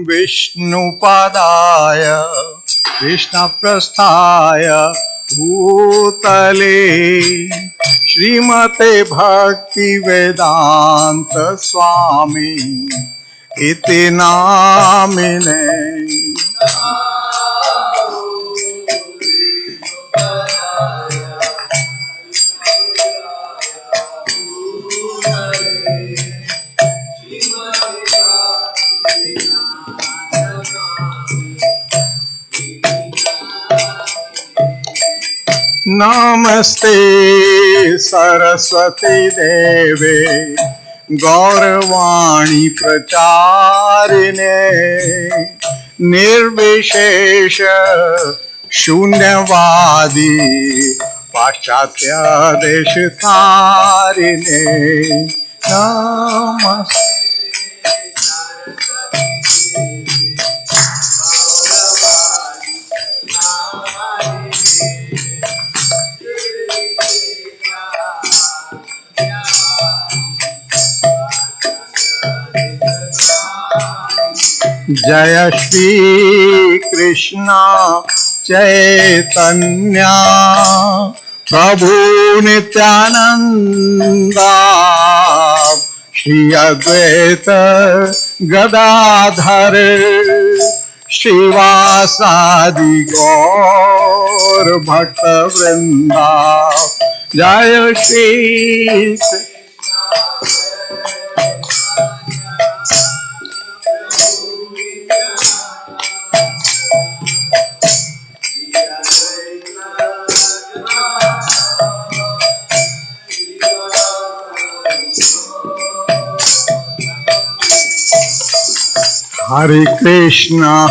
विष्णुपदाय कृष्णप्रस्थाय भूतले श्रीमते भक्तिवेदांत स्वामी इति नामिने। नमस्ते सरस्वती देवे गौरवाणी प्रचारिणे निर्विशेष शून्यवादी पाश्चात्य देश तारिणे। नमस्ते जय श्री कृष्ण चैतन्य प्रभु नित्यानंद श्री अद्वैत गदाधर श्रीवासादि गौर भक्त वृंदा। जय श्री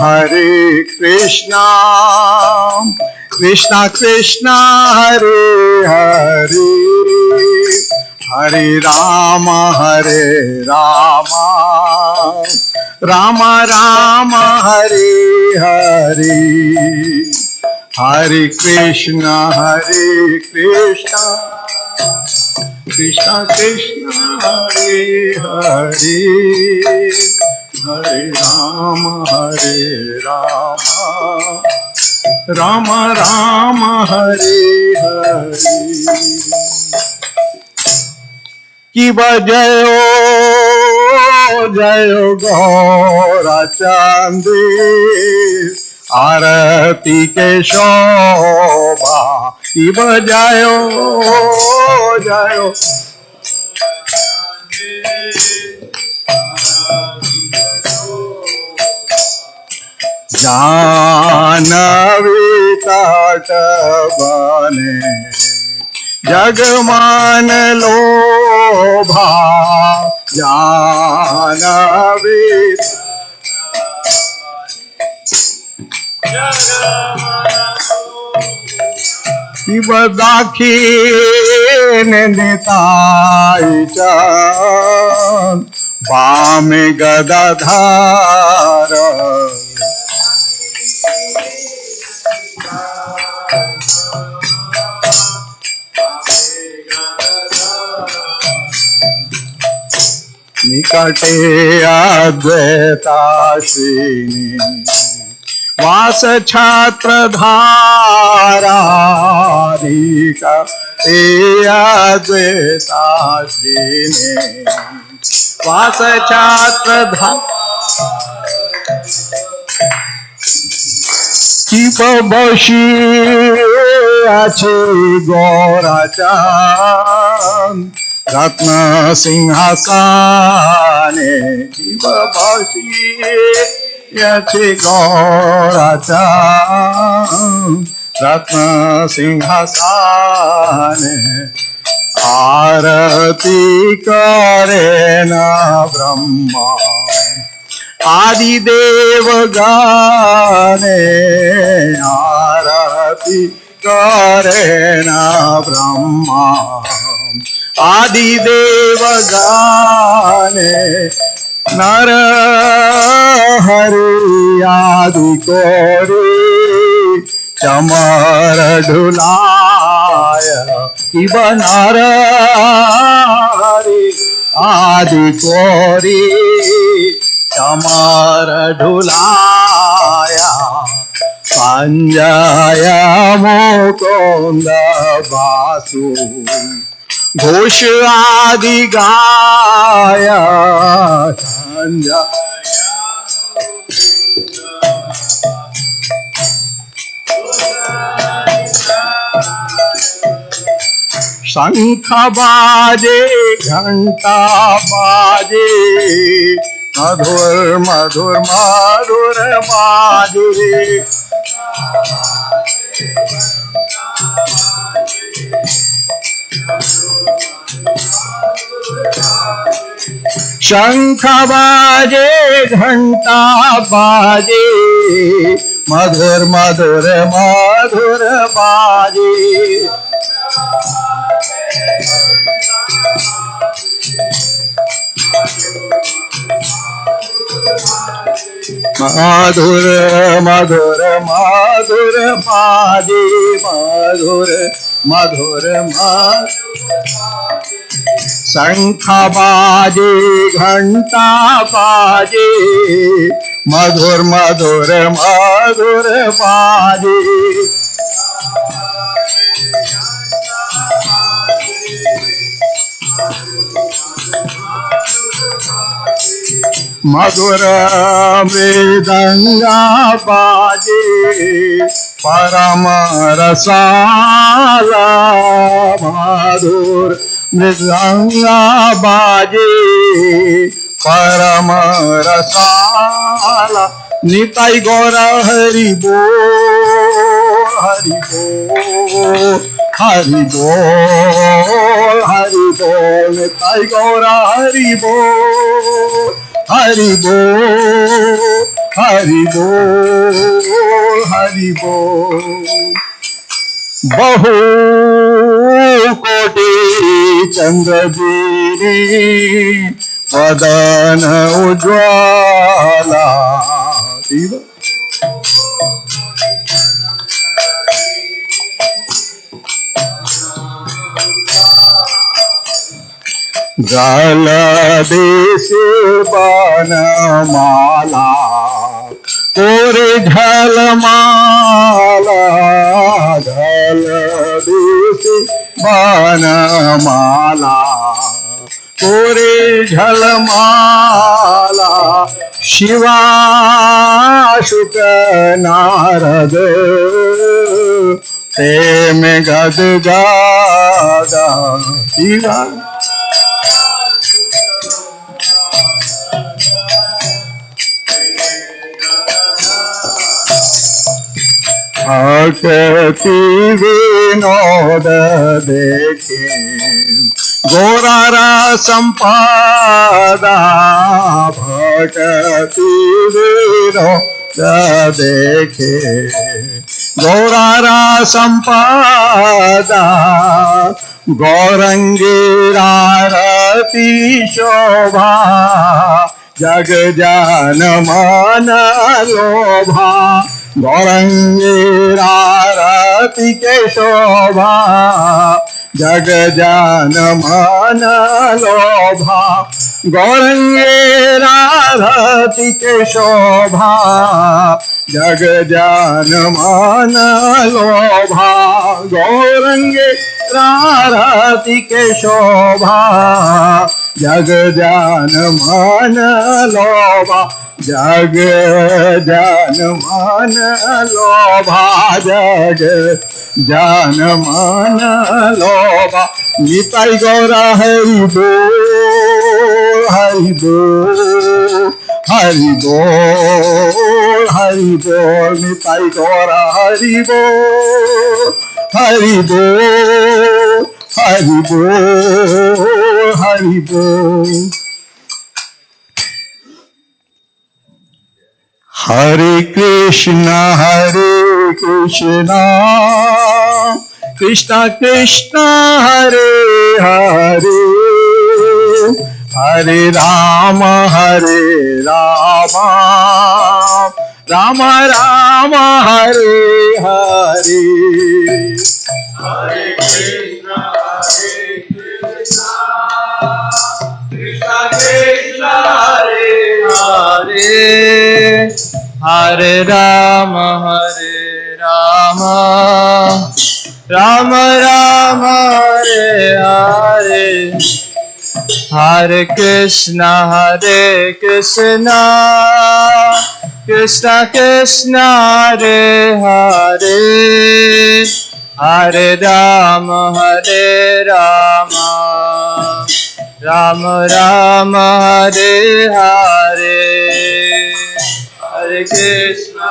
हरे कृष्णा कृष्णा कृष्णा हरे हरे हरे राम राम राम हरे हरे। हरे कृष्णा कृष्णा कृष्णा हरे हरे हरे राम राम राम हरे हरे। कि बजयो जयो गौरा चंदे आरती के शोभा। कि बजयो जयो जानवी तट बने जगमान लोभा। जानवी शिव दाखीन निताई चांद बाम गदाधार। निकटे अद्वैताश्रीनि वास छात्र धारारिका ते अद्वैताश्रीनि वास छात्र शिव बशी আছে গৌরাচাঁদ रत्न सिंहासने। शिव बसी गौराचाँद रत्न सिंहासने। आरती करे न ब्रह्मा आदिदेव गाने। आरती करे न ब्रह्मा आदिदेव गाने। नर हरि आदि कोरी चमर ढुलाय। शिव नर हरि आदि कोरी चमार ढुलाया संजय मुकुंद बासु घोष आदि गाया संजय शंख बाजे घंटा बाजे मधुर मधुर मधुर बाजे शंख बाजे घंटा बाजे मधुर मधुर मधुर बाजे मधुर मधुर मधुर बाजे मधुर मधुर शंख बाजे घंटा बाजे मधुर मधुर मधुर बाजे मधुर मृदंगा बाजे परम रसाला मधुर मृदंगा बाजे परम रसाला निताई गौर हरि बोल हरि बोल हरि बोल हरि बोल निताई गौर हरि बोल हरि बोल हरि बोल हरि बोल बहु कोटि चंद्रदीनी वदन उज्ज्वला जल देश बनमाला तोरे झलमाला जल देश बनमाला तोरे झलमाला शिवा शुक नारद प्रेम गद गादा शिवा भक्ति विनोद देखे गौरारा संपादा भक्ति विनोद देखे गौरारा संपादा गौरंगीरारती शोभा जग जान मन लोभा गौरंगीरारती के शोभा जग जान मन लोभा गौरंगीरारती के शोभा जग जान मन लोभा गौरंगीरारती के शोभा जग जान मन लोभा जग जान मन लोभा जग जान मन लोभा निताई गौरा हरि बोल हरि बोल हरि बोल हरि बोल निताई गौरा हरि बोल हरि बोल हरि बोल हरि बोल हरे Krishna Krishna Krishna Hare Hare Hare Ram Ram Ram Hare Hare Hare Krishna Krishna Hare Rama, Rama Rama, Hare Hare, Hare Krishna, Krishna Krishna, Hare Hare, Hare Rama, Rama Rama, Hare Hare, Hare Krishna,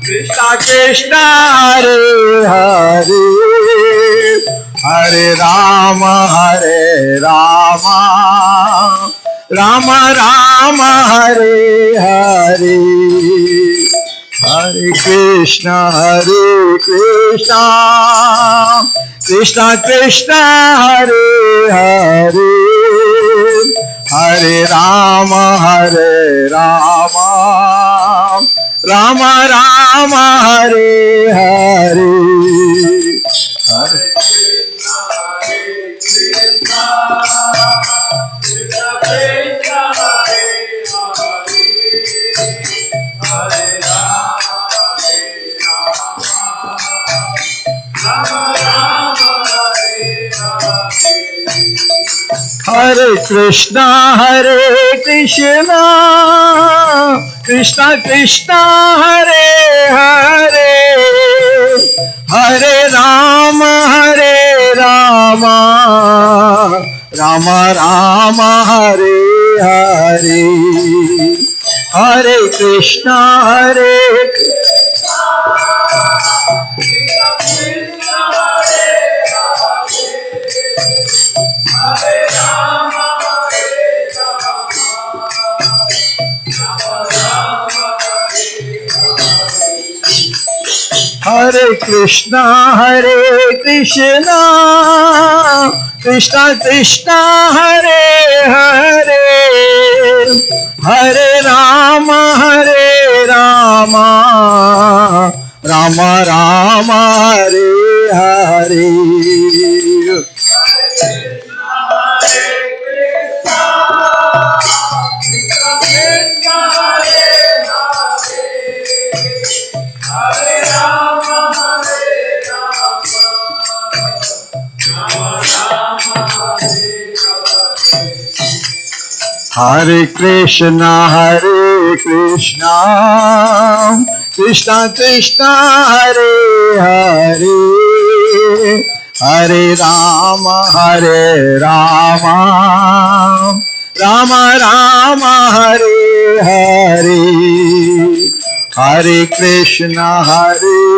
Krishna Krishna, Hare Hare, Hare Rama, Rama Rama, Hare Hare, Hare Krishna, Krishna Krishna, Hare Hare, Hare Rama, Rama Rama, Hare Hare, Hare Hare Krishna, Krishna Krishna, Hare Hare, Hare Rama, Rama Rama, Hare Hare, Hare Krishna, Hare Krishna, Krishna Krishna, Hare Hare, Hare Rama, Rama Rama, Hare Hare, Hare Krishna, Krishna Krishna, Hare Hare, Hare Rama, Rama Rama, Hare Hare, Hare Krishna, Hare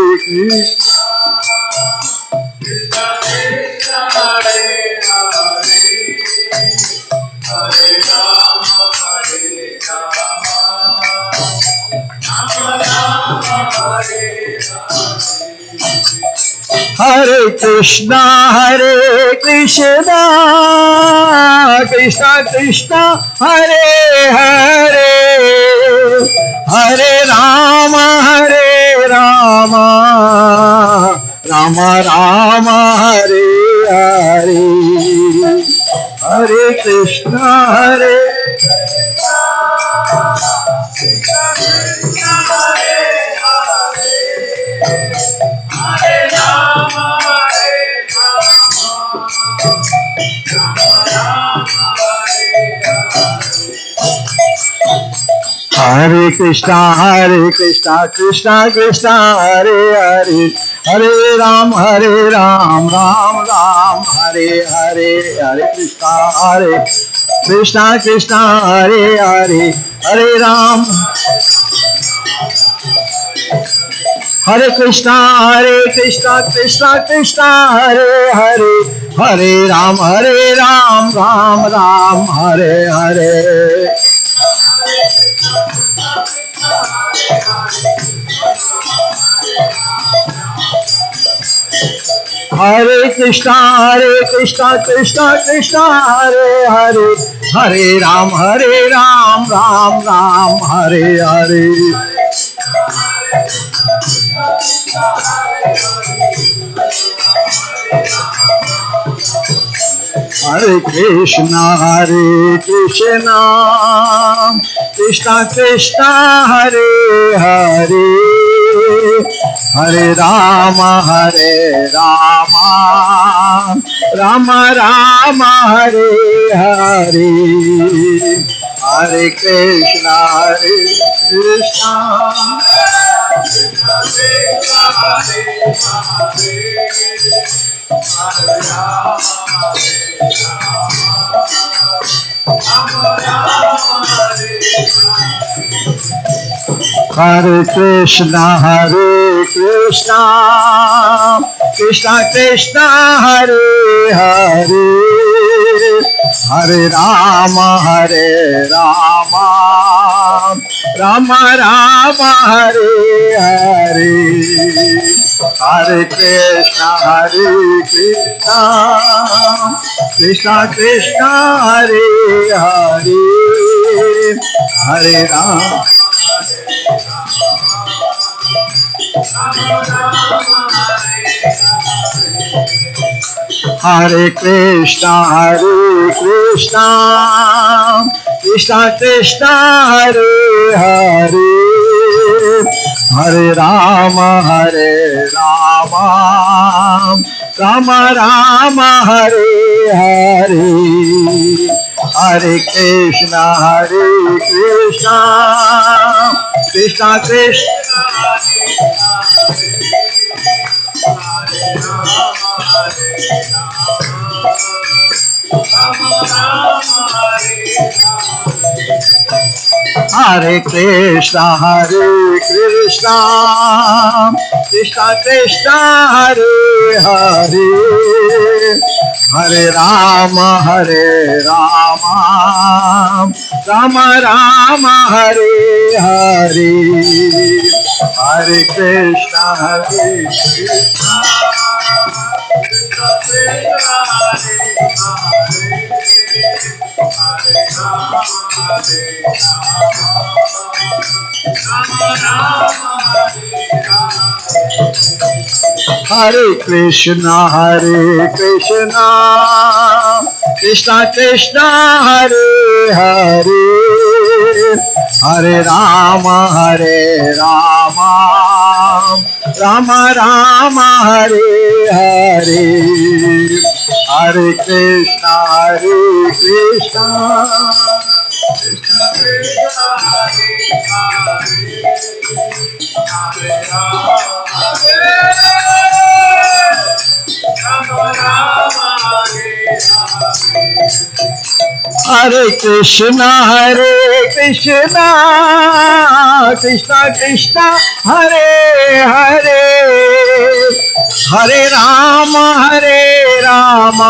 Krishna, Krishna Krishna, Hare Hare, Hare Rama, Rama Rama, Hare Hare, Hare Krishna, Hare Krishna, Krishna Krishna, Hare Hare, Hare Ram, Ram Ram, Hare Hare, Hare Krishna, Krishna Hare Hare, Hare Ram, Hare Krishna, Krishna Krishna, Hare Hare, Hare Ram, Ram Ram, Hare Hare. Hare Krishna, Krishna Krishna, Hare Hare, Hare Ram, Ram Ram, Hare Hare. Hare Krishna Krishna Krishna Hare Hare Hare Rama Rama Rama Hare Hare Hare Krishna Hare Krishna Krishna Krishna Hare Hare Hare Rama Rama Rama Hare Hare Hare Krishna Krishna Krishna Hare Hare Hare Rama Hare Krishna Krishna Krishna Hare Hare Hare Rama Rama Rama Hare Hare Hare Krishna Krishna Krishna Hare Krishna Krishna Krishna Hare Hare Hare Rama Rama Rama Hare Hare Hare Krishna Hare Krishna Krishna Krishna Hare Hare Hare Rama Rama Rama Hare Hare Hare Krishna Hare Krishna Krishna Krishna Hare Hare Hare Rama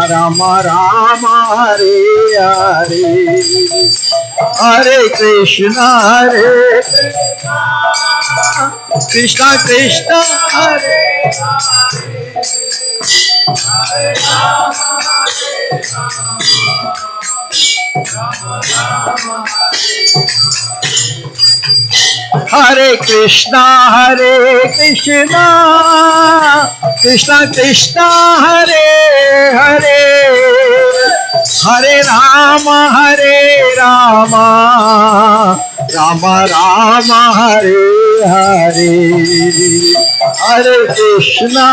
Rama Rama Hare Hare Hare Krishna Krishna Krishna Hare Hare Krishna Krishna Krishna Hare Hare Hare Rama Rama Rama Hare Hare Hare Krishna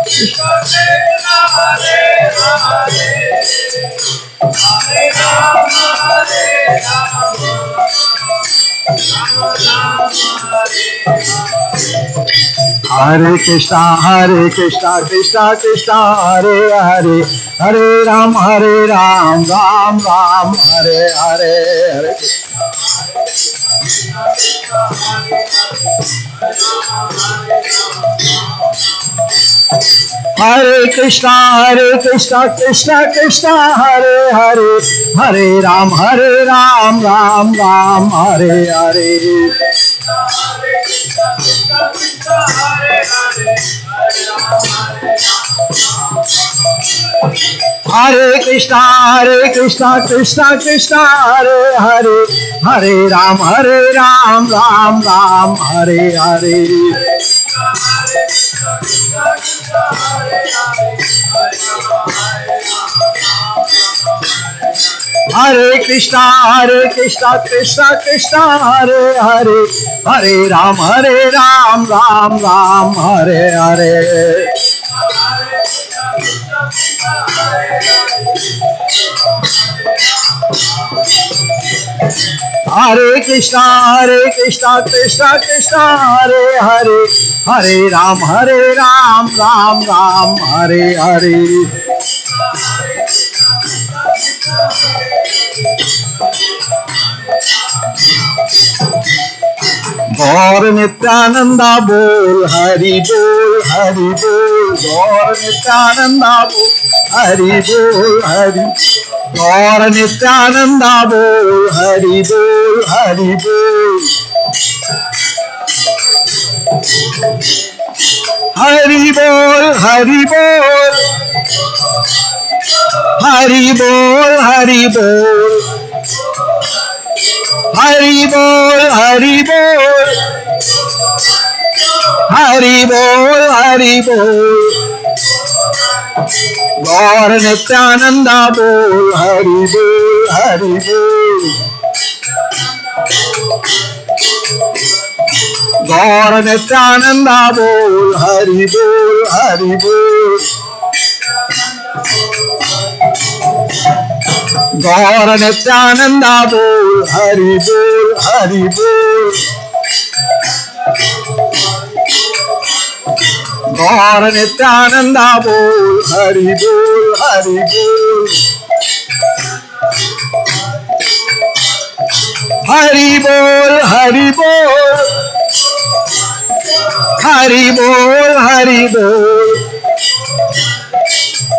Krishna Krishna Hare Hare Hare Rama Hare Krishna Krishna Krishna Hare Hare Hare Ram Ram Ram Hare Hare Hare Krishna Krishna Krishna Hare Hare Hare Ram Ram Ram Hare Hare Hare Krishna Krishna Krishna Hare Hare Hare Ram Ram Ram Hare Hare Hare Krishna, Krishna Krishna, Hare Hare, Hare Ram, Ram Ram, Hare Hare. Hare Krishna, Krishna Krishna, Hare Hare, Hare Ram, Ram Ram, Hare Hare. गौर नित्यानंदा बोल हरि बोल, हरि बोल। गौर नित्यानंदा बोल हरि बोल, हरि। गौर नित्यानंदा बोल हरि बोल, हरि बोल। हरि बोल, हरि बोल, हरि बोल, हरि बोल, हरि बोल, हरि बोल, हरि बोल, हरि बोल। गौर नित्यानंदा बोल हरि बोल, हरि बोल। गौर नित्यानंदा बोल हरि बोल, हरि बोल। गौर नित्यानंदा बोल हरि बोल, हरि बोल। गौर नित्यानंदा बोल हरि बोल, हरि बोल। हरि बोल, हरि बोल, हरि बोल, हरि बोल।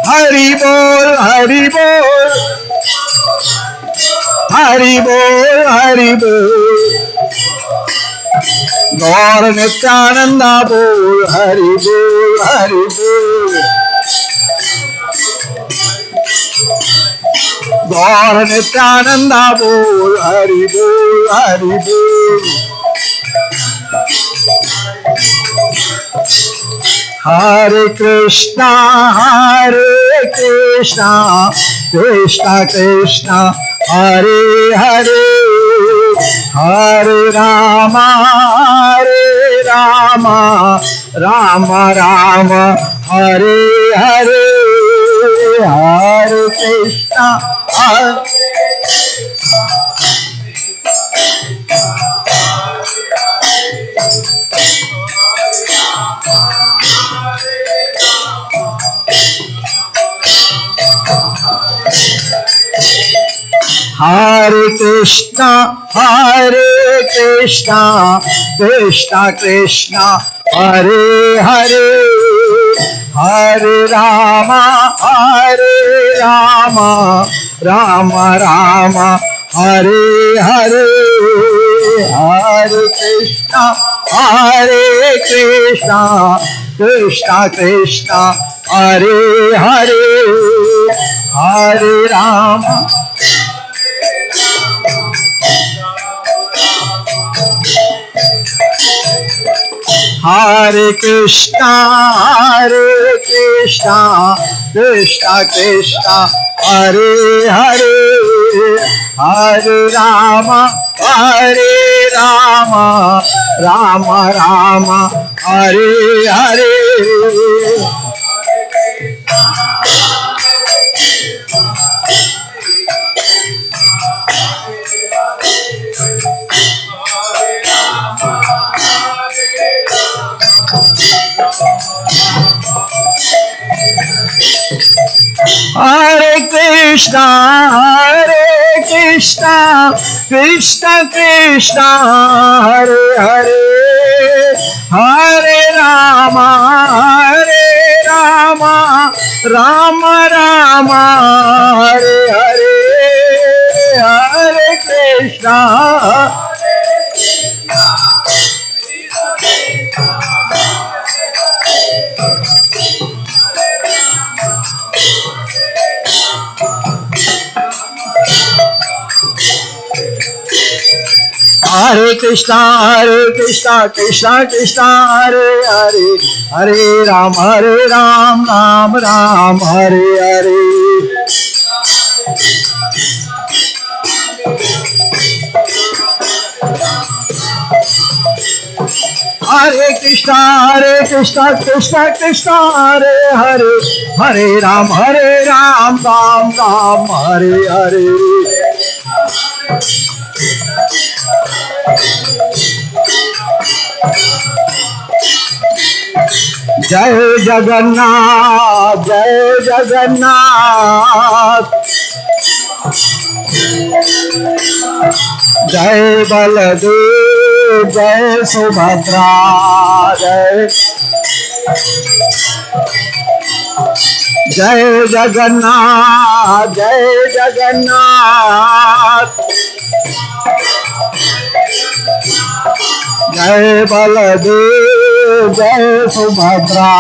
हरि बोल, हरि बोल, हरि बोल, हरि बोल। गौर नित्यानंदा बोल हरि बोल, हरि बोल। गौर नित्यानंदा बोल हरि बोल, हरि बोल। हरे कृष्णा, कृष्णा कृष्णा, हरे हरे, हरे राम, राम राम, हरे हरे, हरे कृष्णा, हरे कृष्णा, कृष्णा कृष्णा, हरे हरे, हरे राम, राम राम, हरे हरे, हरे कृष्णा, कृष्णा कृष्णा, हरे हरे, हरे राम। हरे कृष्णा, कृष्णा कृष्णा, हरे हरे, हरे राम, राम राम, हरे हरे। हरे कृष्णा, कृष्णा कृष्णा, हरे हरे, हरे राम, राम राम, हरे हरे, हरे Krishna. Hare Krishna, Krishna Krishna, Hare Hare, Hare Ram, Ram Ram, Hare Hare. Hare Krishna, Krishna Krishna, Hare Hare, Hare Ram, Ram Ram, Hare Hare. Jai Jagannath, Jai Jagannath, Jai Baladev, Jai Subhadra, Jai Jagannath, Jai Jagannath, Jai Baladev, Jai Subhadra,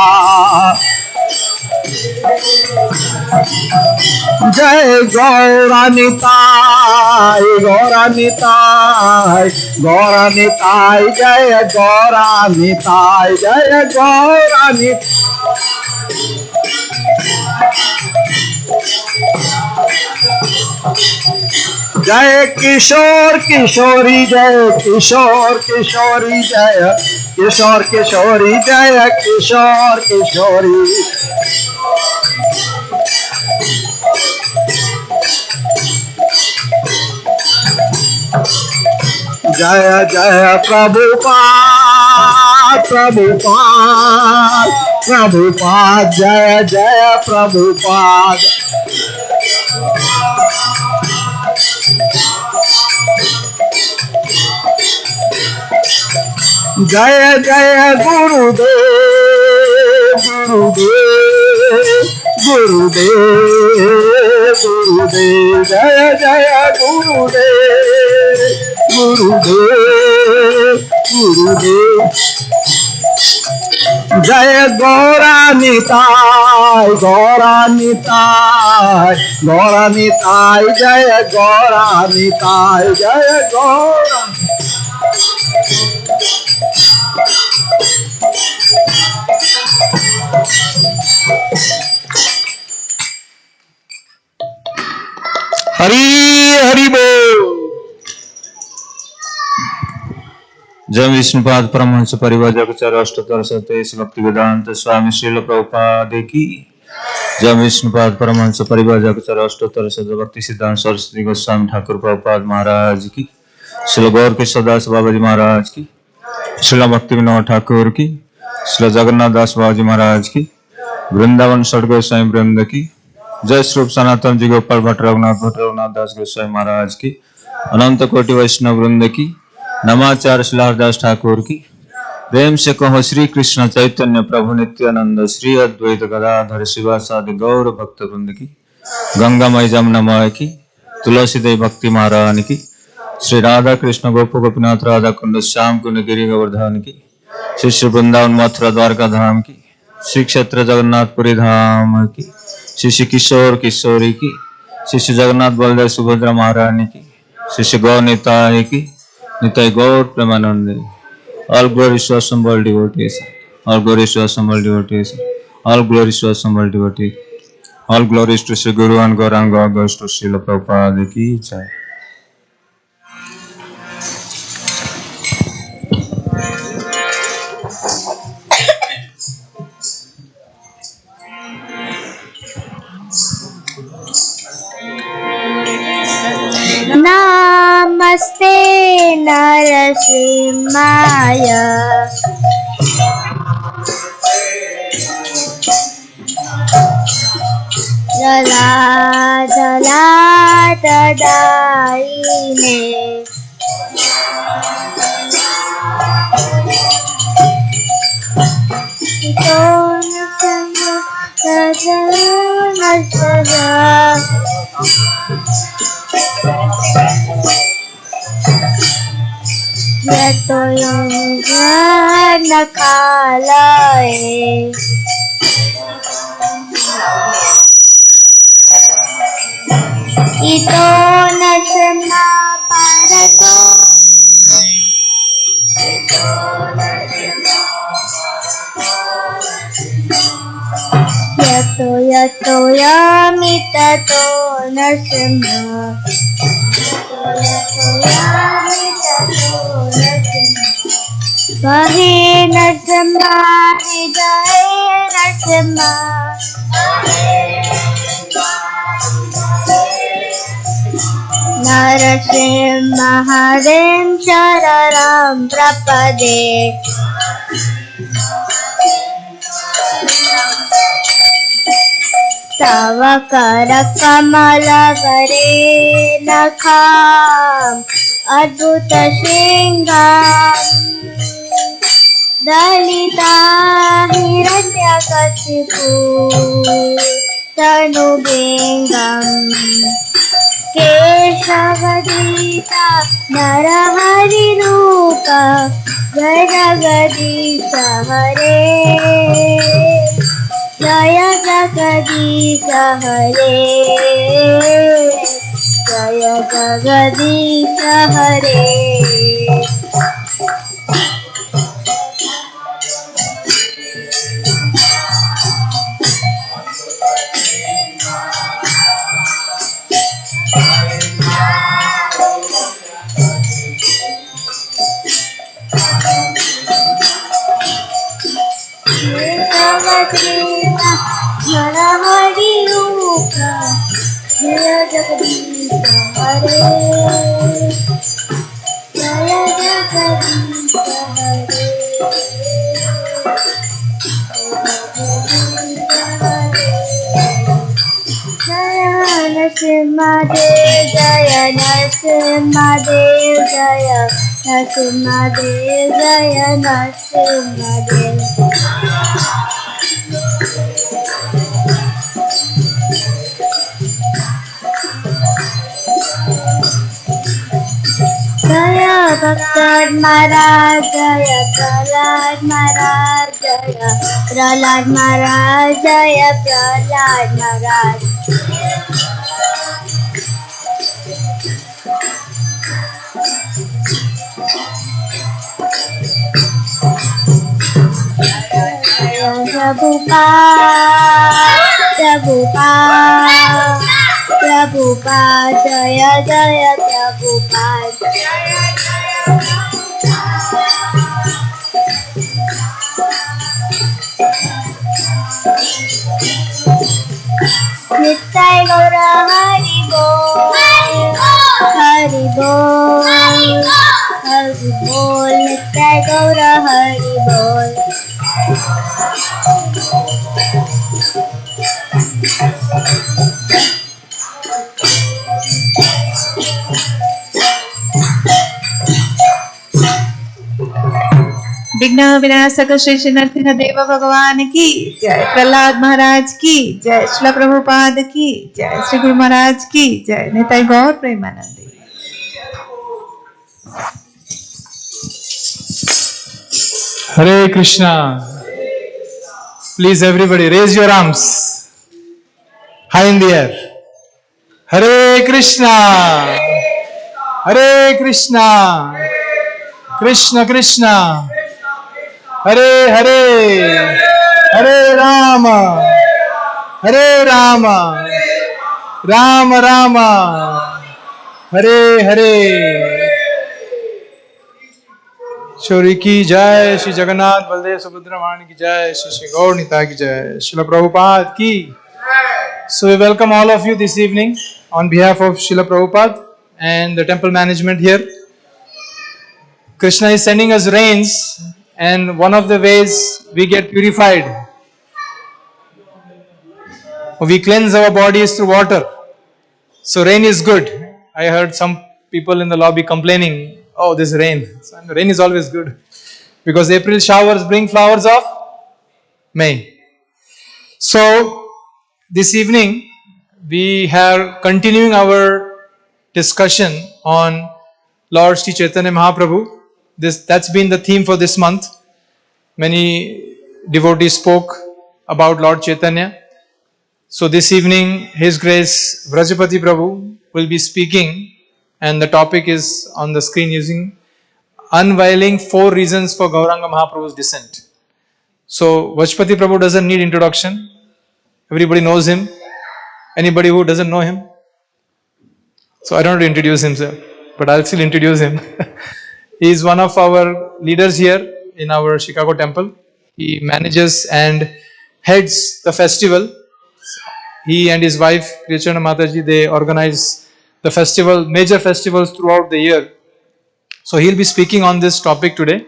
Jai Gauranitai, Gauranitai, Gauranitai, Jai Gauranitai, Jai Gauranitai. Jai Kishor Kishori, Jai Kishor Kishori, Jai Kishor Kishori, Jai Kishor Kishori. Jaya Jaya Prabhupada, Prabhupada, Prabhupada, Jaya Jaya Prabhupada. Jaya Jaya Gurudev, Gurudev, Gurudev, Gurudev, Jaya Jaya Gurudev, Gurudev, Gurudev. Jaya Gauranitai, Gauranitai, Gauranitai, Jaya Gauranitai, Jaya Gauranitai. Hari Hari बोल। जय विष्णुपाद परमहंस परिव्राजकाचार्य अष्टोत्तर शतकोत्तर भक्ति वेदांत स्वामी श्रील प्रभुपाद की। जय विष्णुपाद परमहंस परिव्राजकाचार्य अष्टोत्तर शतकोत्तर भक्ति सिद्धांत सरस्वती गोस्वामी ठाकुर प्रभुपाद महाराज की। श्रील गौर किशोरदास बाबाजी महाराज की। श्रील भक्ति विनोद ठाकुर की। श्रील जगन्नाथ दास बाबाजी महाराज की। वृंदावन षट गोस्वामी वृंद की। जय स्वरूप सनातन जी गोपाल भट्ट रघुनाथ दास गोस्वामी महाराज की। अनंत कोटि वैष्णव वृंद की। नमाचार्य श्रीहरदास ठाकुर की। प्रेम से कहो श्री कृष्ण चैतन्य प्रभु नित्यानंद श्री अद्वैत गदाधर शिवासादि गौर भक्त वृंद की। गंगामय जमुनामय की। तुलसीदेव भक्ति महारानी की। श्री राधा कृष्ण गोप गोपीनाथ राधा कुंड श्याम कुंड गिरि गोवर्धन की। श्री श्री वृंदावन मथुरा द्वारका धाम की। श्री क्षेत्र जगन्नाथपुरी धाम की। श्री श्री किशोर किशोरी की। श्री श्री जगन्नाथ बलदेव सुभद्रा महारानी की। श्री श्री गौर निताय की। निताय गौर Premanand. All glories to assembled devotees. All glories to assembled devotees. All glories to assembled devotees. All glories to Sri Guru and Gauranga, goes to Srila Prabhupada ki jai. Namaste Narasimhaya Jala Jala Tadaine Yato Nakalae Ito Nasana Parato यतो यामि ततो नरसिंह कहे नरसिंह हृदय नरसिंह नरसिंह हरिं शरणं प्रपदे तव कर कमल करे नखाम अद्भुत सिंहाम दलिता हिरण्यकशिपु तनुबिंगम केशवदीता नरहरि रूप जय जगदीश हरे जय जगदीश हरे जय जगदीश हरे हरि रूप जय जगदीश हरे जय जगदीश हरे जय नरसिंहदेव जय नरसिंहदेव जय नरसिंहदेव जय नरसिंहदेव जय भक्त महाराज जय प्रहलाद महाराज जय प्रहलाद महाराज जय प्रहलाद महाराज प्रभुपाद प्रभुपाद प्रभुपाद जय जय प्रभुपाद नित्य गौर हरि बोल हरि बोल हरि बोल नित्य गौर हरि बोल विघ्न विनाशक श्री श्री नरसिंह देव भगवान की जय, प्रहलाद महाराज की जय, श्रील प्रभुपाद की जय, श्री गुरु महाराज की जय, निताई गौर Premanandi. Hare Krishna. Please everybody raise your arms high in the air. Hare Krishna. Hare Krishna. Krishna Krishna. Hare Hare. Hare Rama. Hare Rama. Rama Rama. Hare Hare. Shauri की जय, श्री जगन्नाथ बलदेव सुभद्रा महारानी की जय, श्री श्री गौर निताई की जय, श्रील प्रभुपाद की। So we welcome all of you this evening on behalf of Srila Prabhupada and the temple management here. Krishna is sending us rains, and one of the ways we get purified, we cleanse our bodies through water. So rain is good. I heard some people in the lobby complaining, oh, this rain. So rain is always good because April showers bring flowers of May. So this evening we are continuing our discussion on Lord Sri Chaitanya Mahaprabhu. That's been the theme for this month. Many devotees spoke about Lord Chaitanya. So this evening His Grace Vrajapati Prabhu will be speaking, and the topic is on the screen using unveiling 4 reasons for Gauranga Mahaprabhu's descent. So Vajpati Prabhu doesn't need introduction. Everybody knows him. Anybody who doesn't know him? So I don't have to introduce himself, but I'll still introduce him. He is one of our leaders here in our Chicago temple. He manages and heads the festival. He and his wife, Krishna Mataji, they organize the festival, major festivals throughout the year. So he'll be speaking on this topic today.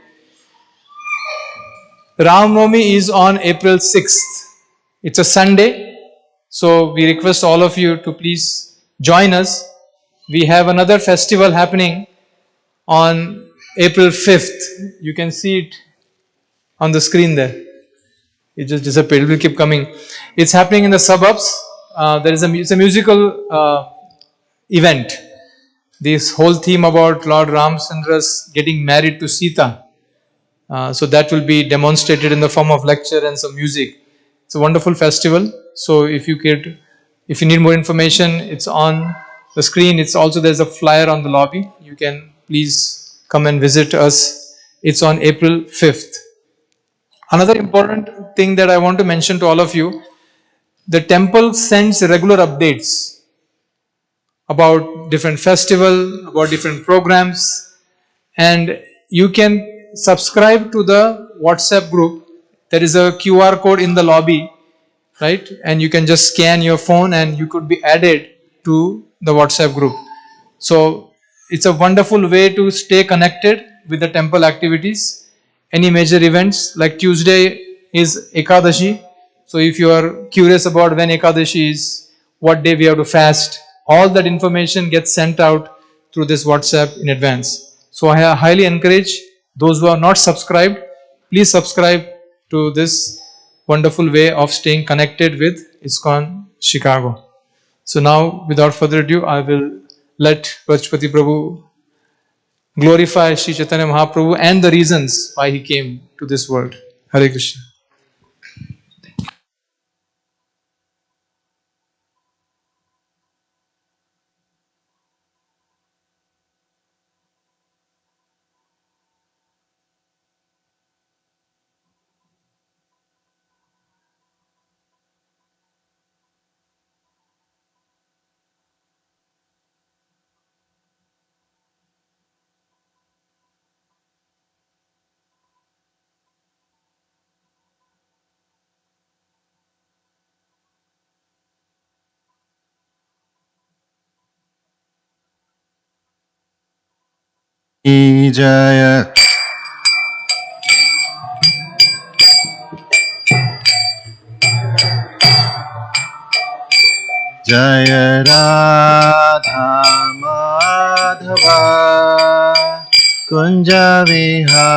Ram Navami is on April 6th. It's a Sunday. So we request all of you to please join us. We have another festival happening on April 5th. You can see it on the screen there. It just disappeared. It will keep coming. It's happening in the suburbs. It's a musical event. This whole theme about Lord Ramchandra's getting married to Sita. So that will be demonstrated in the form of lecture and some music. It's a wonderful festival. So if you need more information, it's on the screen. It's also, there's a flyer on the lobby. You can please come and visit us. It's on April 5th. Another important thing that I want to mention to all of you, the temple sends regular updates about different festival, about different programs, and you can subscribe to the WhatsApp group. There is a QR code in the lobby, right? And you can just scan your phone and you could be added to the WhatsApp group. So it's a wonderful way to stay connected with the temple activities. Any major events, like Tuesday is Ekadashi. So if you are curious about when Ekadashi is, what day we have to fast, all that information gets sent out through this WhatsApp in advance. So I highly encourage those who are not subscribed, please subscribe to this wonderful way of staying connected with ISKCON Chicago. So now, without further ado, I will let Rajpati Prabhu glorify Sri Chaitanya Mahaprabhu and the reasons why he came to this world. Hare Krishna. Jaya Jaya Radha Madhava Kunja Vihari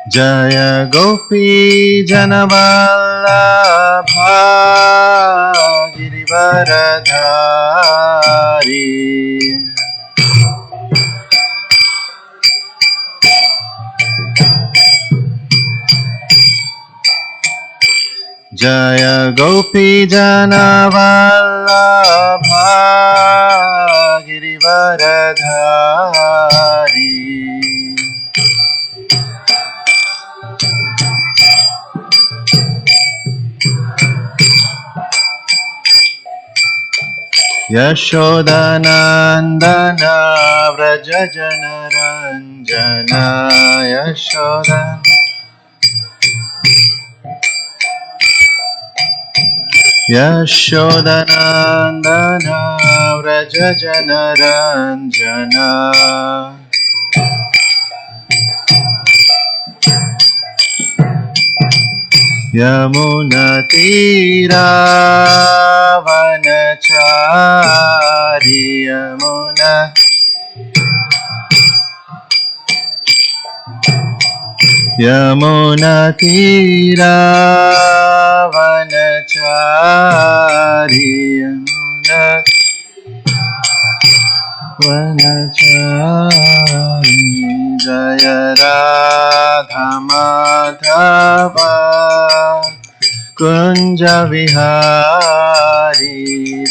Jaya Gopi Janavallabha Girivaradhari Jaya Gopi Janavallabha Girivaradhari Yashodanandana Vrajajana Ranjana Yashodanandana Vrajajana Ranjana Yamuna Tira Vanachari Yamuna Tira Vanachari Vanachari Jaya Radha Madhava Kunja Vihari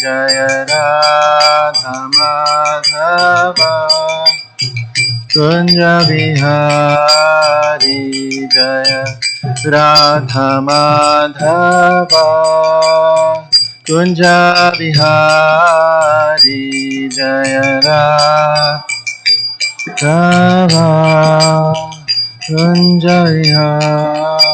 Jaya Radha Madhava Kunja Vihari Jaya Radha Madhava Kunja Vihari Jaya Radha Kunja Vihari.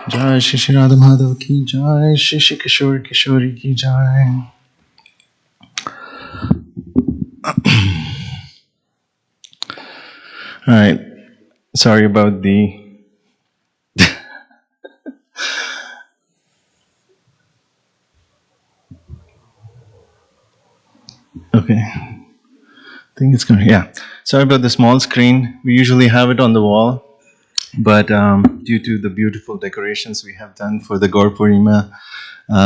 Jai Shri Shri Radha Madhav ki Jai, Shri Shri Kishore Kishori ki Jai. All right, sorry about the okay, I think it's going. Yeah, sorry about the small screen. We usually have it on the wall, but due to the beautiful decorations we have done for the Gaur Purnima,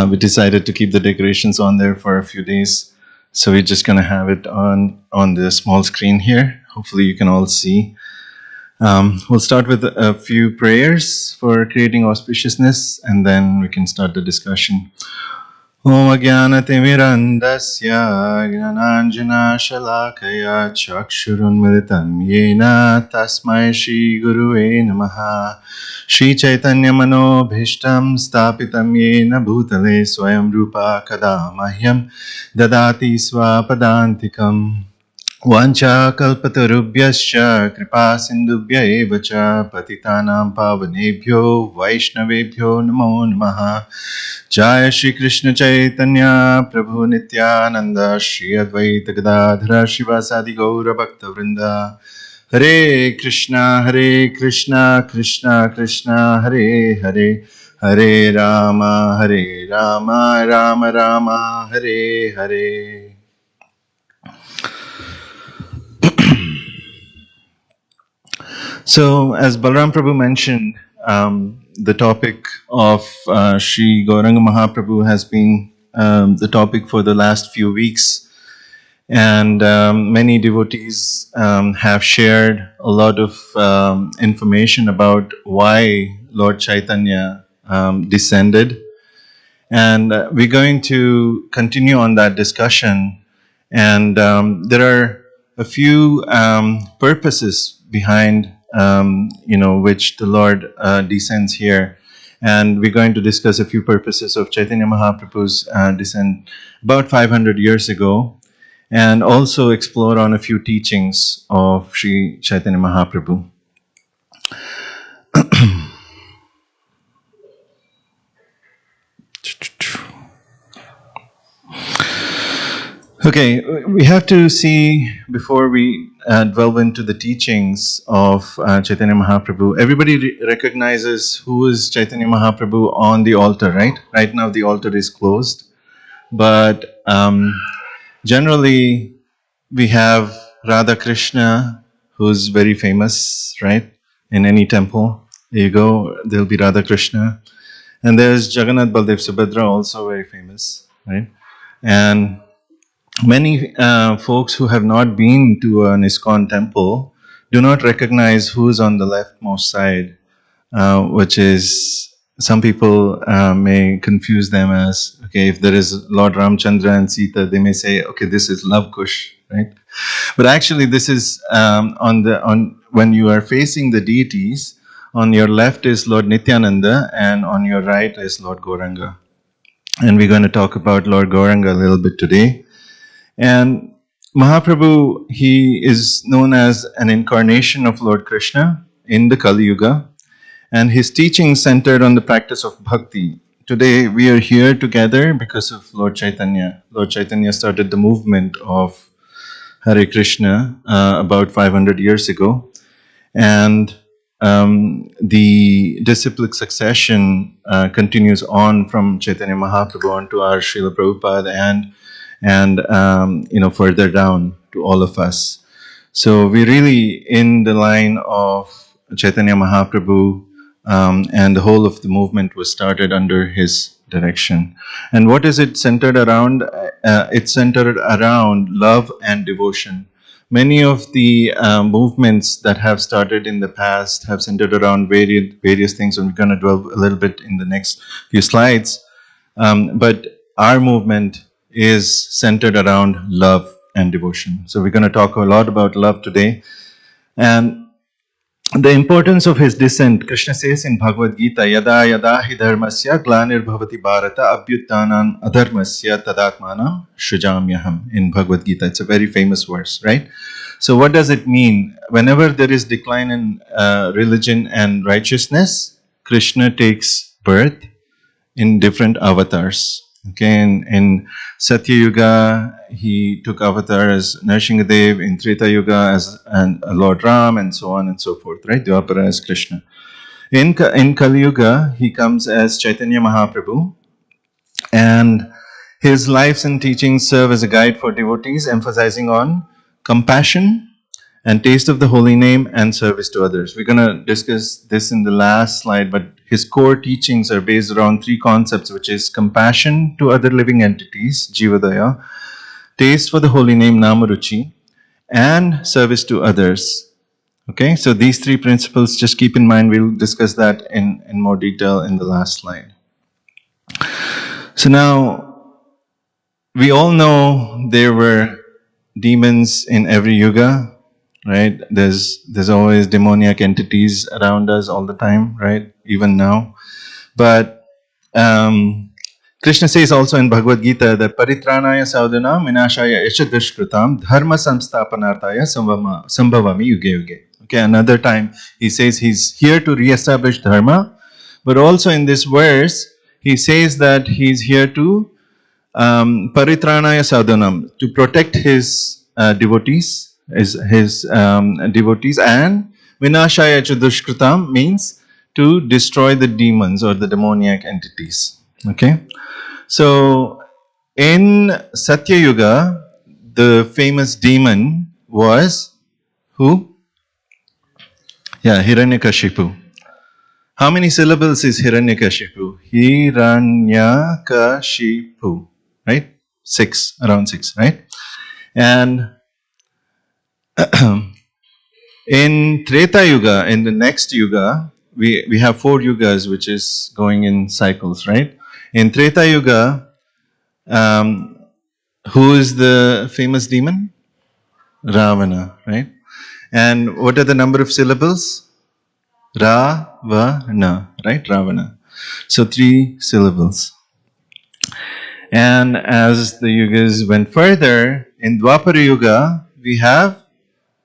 we decided to keep the decorations on there for a few days. So we're just gonna have it on the small screen here. Hopefully you can all see. We'll start with a few prayers for creating auspiciousness, and then we can start the discussion. Om Ajnanatimirandasya Gnananjana Shalakaya Chakshurunmilitam Yena Tasmai Shri Guruve Namaha. Shri Chaitanya Manobhishtam Stapitam Yena Bhutale Swayam Rupa Kada Mahyam Dadati Swapadantikam. Vancha kalpatarubhyascha kripa sindubhya eva cha patitanam pavanebhyo vaishnavebhyo namo namaha. Jaya Shri Krishna Chaitanya Prabhu Nityananda Shri Advaita Gadadhara Shivasadi Gaura Bhakta Vrinda. Hare Krishna Krishna Krishna Hare Hare, Hare Rama Rama Rama Hare Hare. So, as Balram Prabhu mentioned, the topic of Sri Gauranga Mahaprabhu has been the topic for the last few weeks, and many devotees have shared a lot of information about why Lord Chaitanya descended, and we're going to continue on that discussion. And there are a few purposes behind which the Lord descends here. And we're going to discuss a few purposes of Chaitanya Mahaprabhu's descent about 500 years ago, and also explore on a few teachings of Sri Chaitanya Mahaprabhu. Okay, we have to see, before we delve into the teachings of Chaitanya Mahaprabhu, everybody recognizes who is Chaitanya Mahaprabhu on the altar, right? Right now the altar is closed, but generally we have Radha Krishna, who's very famous, right? In any temple, there you go, there'll be Radha Krishna. And there's Jagannath Baldev Subhadra, also very famous, right? And many folks who have not been to an ISKCON temple do not recognize who is on the leftmost side, which is, some people may confuse them as, okay, if there is Lord Ramchandra and Sita, they may say, okay, this is Love Kush, right? But actually this is when you are facing the deities, on your left is Lord Nityananda and on your right is Lord Gauranga. And we're going to talk about Lord Gauranga a little bit today. And Mahaprabhu, he is known as an incarnation of Lord Krishna in the Kali Yuga, and his teaching centered on the practice of bhakti. Today we are here together because of Lord Chaitanya. Lord Chaitanya started the movement of Hare Krishna about 500 years ago, and the disciplic succession continues on from Chaitanya Mahaprabhu on to our Srila Prabhupada and further down to all of us. So we're really in the line of Chaitanya Mahaprabhu, and the whole of the movement was started under his direction. And what is it centered around? It's centered around love and devotion. many of the movements that have started in the past have centered around various things, and we're going to delve a little bit in the next few slides. But our movement is centered around love and devotion. So we're going to talk a lot about love today. And the importance of his descent, Krishna says in Bhagavad Gita, Yada yada hi dharmasya glanir-bhavati bharata abhyuttanan adharmasya tadatmanam shujamyaham, in Bhagavad Gita. It's a very famous verse, right? So what does it mean? Whenever there is decline in religion and righteousness, Krishna takes birth in different avatars. Okay, in Satya Yuga, he took avatar as Nrsingadev, in Treta Yuga as Lord Ram, and so on and so forth, right? Dwapara as Krishna. In Kali Yuga, he comes as Chaitanya Mahaprabhu, and his lives and teachings serve as a guide for devotees, emphasizing on compassion and taste of the holy name and service to others. We're going to discuss this in the last slide, but his core teachings are based around three concepts, which is compassion to other living entities, Jivadaya, taste for the holy name, Namaruchi, and service to others. Okay, so these three principles, just keep in mind, we'll discuss that in more detail in the last slide. So now, we all know there were demons in every yuga, right? There's always demoniac entities around us all the time, right? Even now. But Krishna says also in Bhagavad Gita that paritranaya sadhanam vinashaya yasha dushkritam dharma samsthapanarthaya sambhavami yuge yuge. Okay, another time he says he's here to re-establish dharma, but also in this verse he says that he's here to paritranaya sadhanam, to protect his devotees, his devotees, and vinashaya chadushkritam means to destroy the demons or the demoniac entities. Okay, so in Satya Yuga, the famous demon was who? Yeah, Hiranyakashipu. How many syllables is Hiranyakashipu? Hiranyakashipu, right? 6, around 6, right? And in Treta Yuga, in the next Yuga, we have 4 yugas which is going in cycles, right? In Treta Yuga, who is the famous demon? Ravana, right? And what are the number of syllables? Ravana, right? Ravana. So 3 syllables. And as the yugas went further, in Dwapara Yuga, we have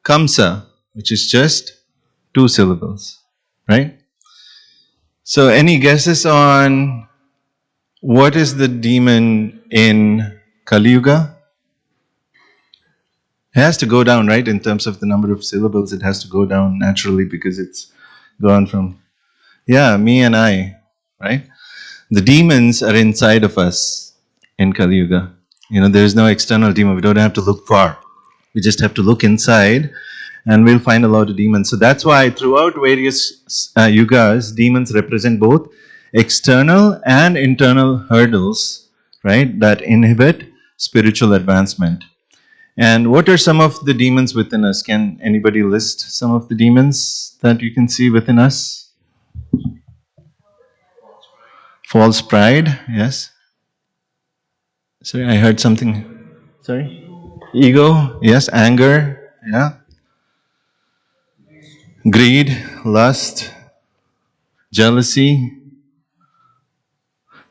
Kamsa, which is just 2 syllables, right? So any guesses on what is the demon in Kali Yuga? It has to go down, right? In terms of the number of syllables, it has to go down naturally because it's gone from, yeah, me and I, right? The demons are inside of us in Kali Yuga. You know, there is no external demon. We don't have to look far. We just have to look inside and we'll find a lot of demons. So that's why throughout various yugas, demons represent both external and internal hurdles, right, that inhibit spiritual advancement. And what are some of the demons within us? Can anybody list some of the demons that you can see within us? False pride, yes. Sorry, I heard something. Sorry? Ego, yes. Anger, yeah. Greed, lust, jealousy,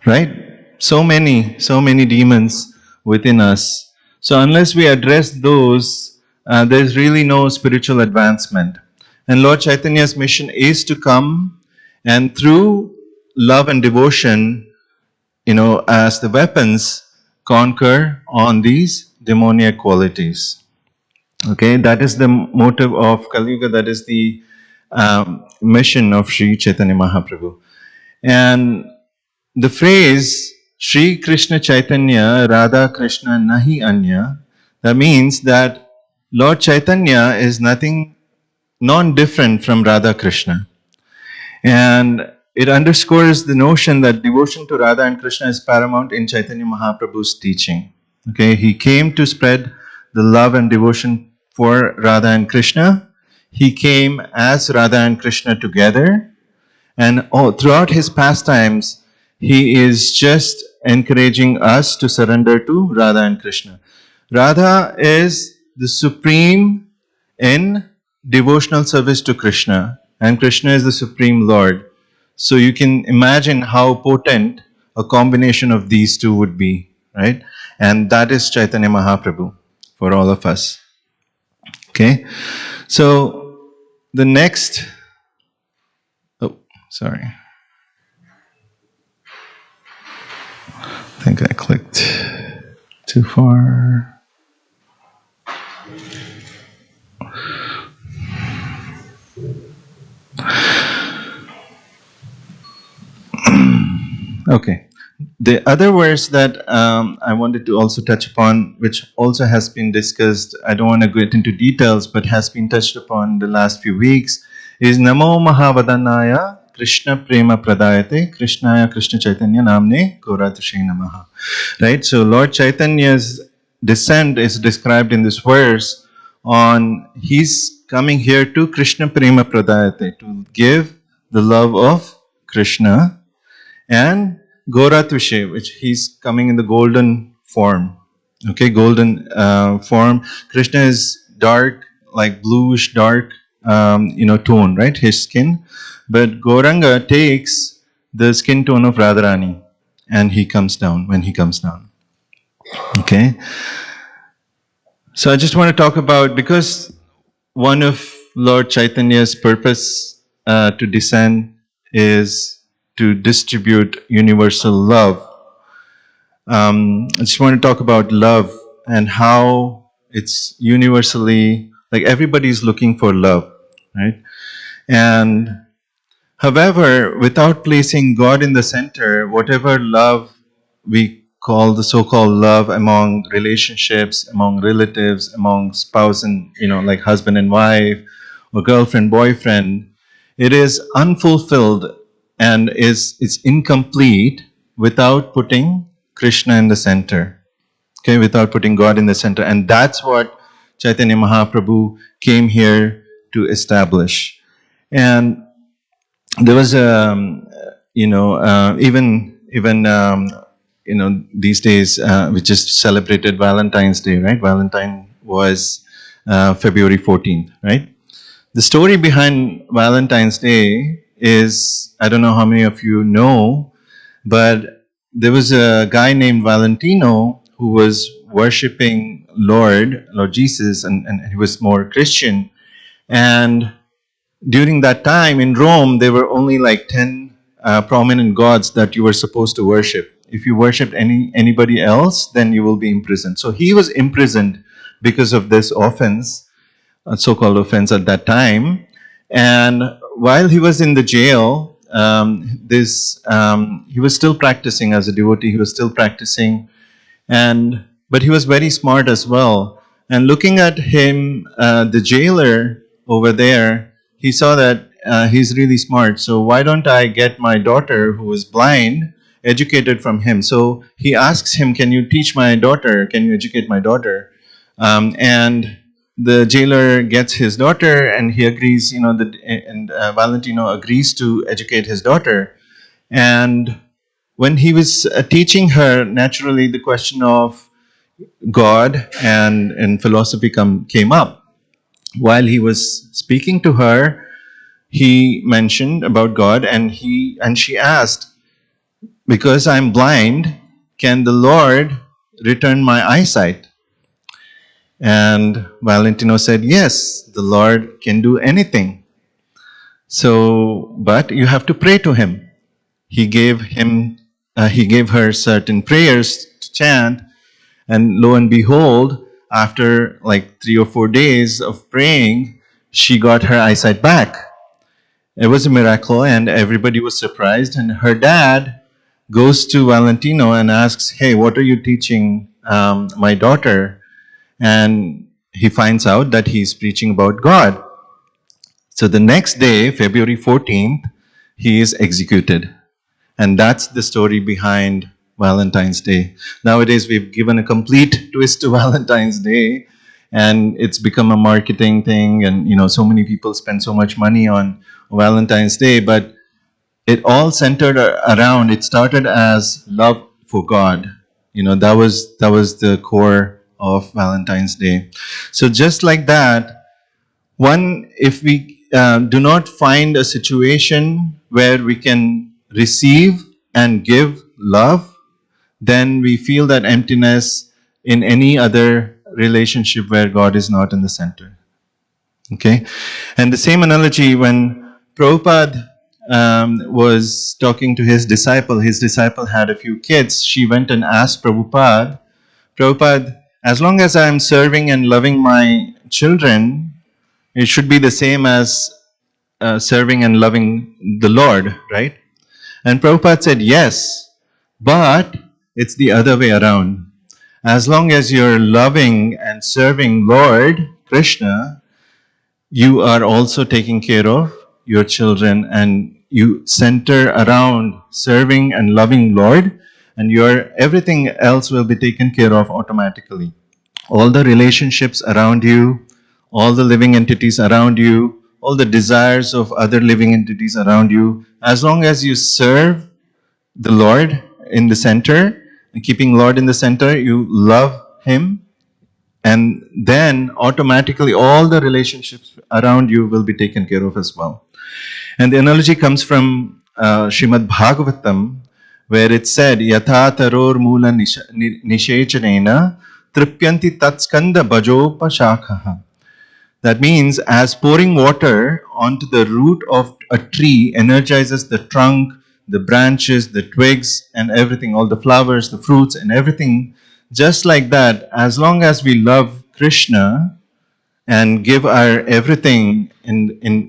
right? So many demons within us. So unless we address those, there's really no spiritual advancement. And Lord Chaitanya's mission is to come and through love and devotion, you know, as the weapons, conquer on these demoniac qualities. Okay, that is the motive of Kali Yuga, that is the mission of Sri Chaitanya Mahaprabhu. And the phrase Sri Krishna Chaitanya Radha Krishna Nahi Anya, that means that Lord Chaitanya is nothing non-different from Radha Krishna. And it underscores the notion that devotion to Radha and Krishna is paramount in Chaitanya Mahaprabhu's teaching. Okay, he came to spread the love and devotion for Radha and Krishna. He came as Radha and Krishna together, and throughout his pastimes, he is just encouraging us to surrender to Radha and Krishna. Radha is the supreme in devotional service to Krishna, and Krishna is the supreme Lord. So you can imagine how potent a combination of these two would be, right? And that is Chaitanya Mahaprabhu for all of us. Okay, so the next, sorry. I think I clicked too far. Okay. The other verse that I wanted to also touch upon, which also has been discussed, I don't want to get into details, but has been touched upon the last few weeks, is Namo Mahavadanaya Krishna Prema Pradayate Krishnaya Krishna Chaitanya Namne Gauratushe Namaha. Right? So Lord Chaitanya's descent is described in this verse on he's coming here to Krishna Prema Pradayate, to give the love of Krishna, and Gauratushe, which he's coming in the golden form. Okay, golden form. Krishna is dark, like bluish dark, tone, right? His skin. But Gauranga takes the skin tone of Radharani, and he comes down when he comes down. Okay. So I just want to talk about, because one of Lord Chaitanya's purpose to descend is to distribute universal love. I just want to talk about love and how it's universally, like everybody's looking for love, right? And however, without placing God in the center, whatever love we call the so-called love among relationships, among relatives, among spouse and, like husband and wife or girlfriend, boyfriend, it is unfulfilled and it's incomplete without putting Krishna in the center. Okay, without putting God in the center. And that's what Chaitanya Mahaprabhu came here to establish. And there was these days we just celebrated Valentine's Day, right? Valentine was February 14th, right? The story behind Valentine's Day is, I don't know how many of you know, but there was a guy named Valentino who was worshipping Lord Jesus, and he was more Christian. And during that time in Rome, there were only like 10 prominent gods that you were supposed to worship. If you worshipped anybody else, then you will be imprisoned. So he was imprisoned because of this offense, so-called offense at that time. And while he was in the jail, he was still practicing as a devotee. He was still practicing, but he was very smart as well. And looking at him, the jailer over there, he saw that he's really smart. So why don't I get my daughter, who is blind, educated from him? So he asks him, "Can you teach my daughter? Can you educate my daughter?" And the jailer gets his daughter, and he agrees. Valentino agrees to educate his daughter. And when he was teaching her, naturally the question of God and philosophy came up. While he was speaking to her, he mentioned about God, and she asked, "Because I'm blind, can the Lord return my eyesight?" And Valentino said, "Yes, the Lord can do anything. So, but you have to pray to him." He gave her certain prayers to chant, and lo and behold, after like 3 or 4 days of praying, she got her eyesight back. It was a miracle, and everybody was surprised. And her dad goes to Valentino and asks, "Hey, what are you teaching my daughter?" And he finds out that he's preaching about God. So the next day, February 14th, he is executed. And that's the story behind Valentine's Day. Nowadays, we've given a complete twist to Valentine's Day, and it's become a marketing thing, and so many people spend so much money on Valentine's Day, but it all centered around, it started as love for God. That was the core of Valentine's Day. So just like that, if we do not find a situation where we can receive and give love, then we feel that emptiness in any other relationship where God is not in the center. Okay? And the same analogy, when Prabhupada was talking to his disciple had a few kids. She went and asked Prabhupada, as long as I am serving and loving my children, it should be the same as serving and loving the Lord, right? And Prabhupada said, yes, but it's the other way around. As long as you're loving and serving Lord Krishna, you are also taking care of your children, and you center around serving and loving Lord, and everything else will be taken care of automatically. All the relationships around you, all the living entities around you, all the desires of other living entities around you, as long as you serve the Lord in the center, and keeping Lord in the center, you love Him, and then automatically all the relationships around you will be taken care of as well. And the analogy comes from Srimad Bhagavatam, where it said, Yatha taror mula nishechanena tripyanti tatskanda bajopa shakhaha. That means, as pouring water onto the root of a tree energizes the trunk, the branches, the twigs, and everything, all the flowers, the fruits, and everything, just like that, as long as we love Krishna and give our everything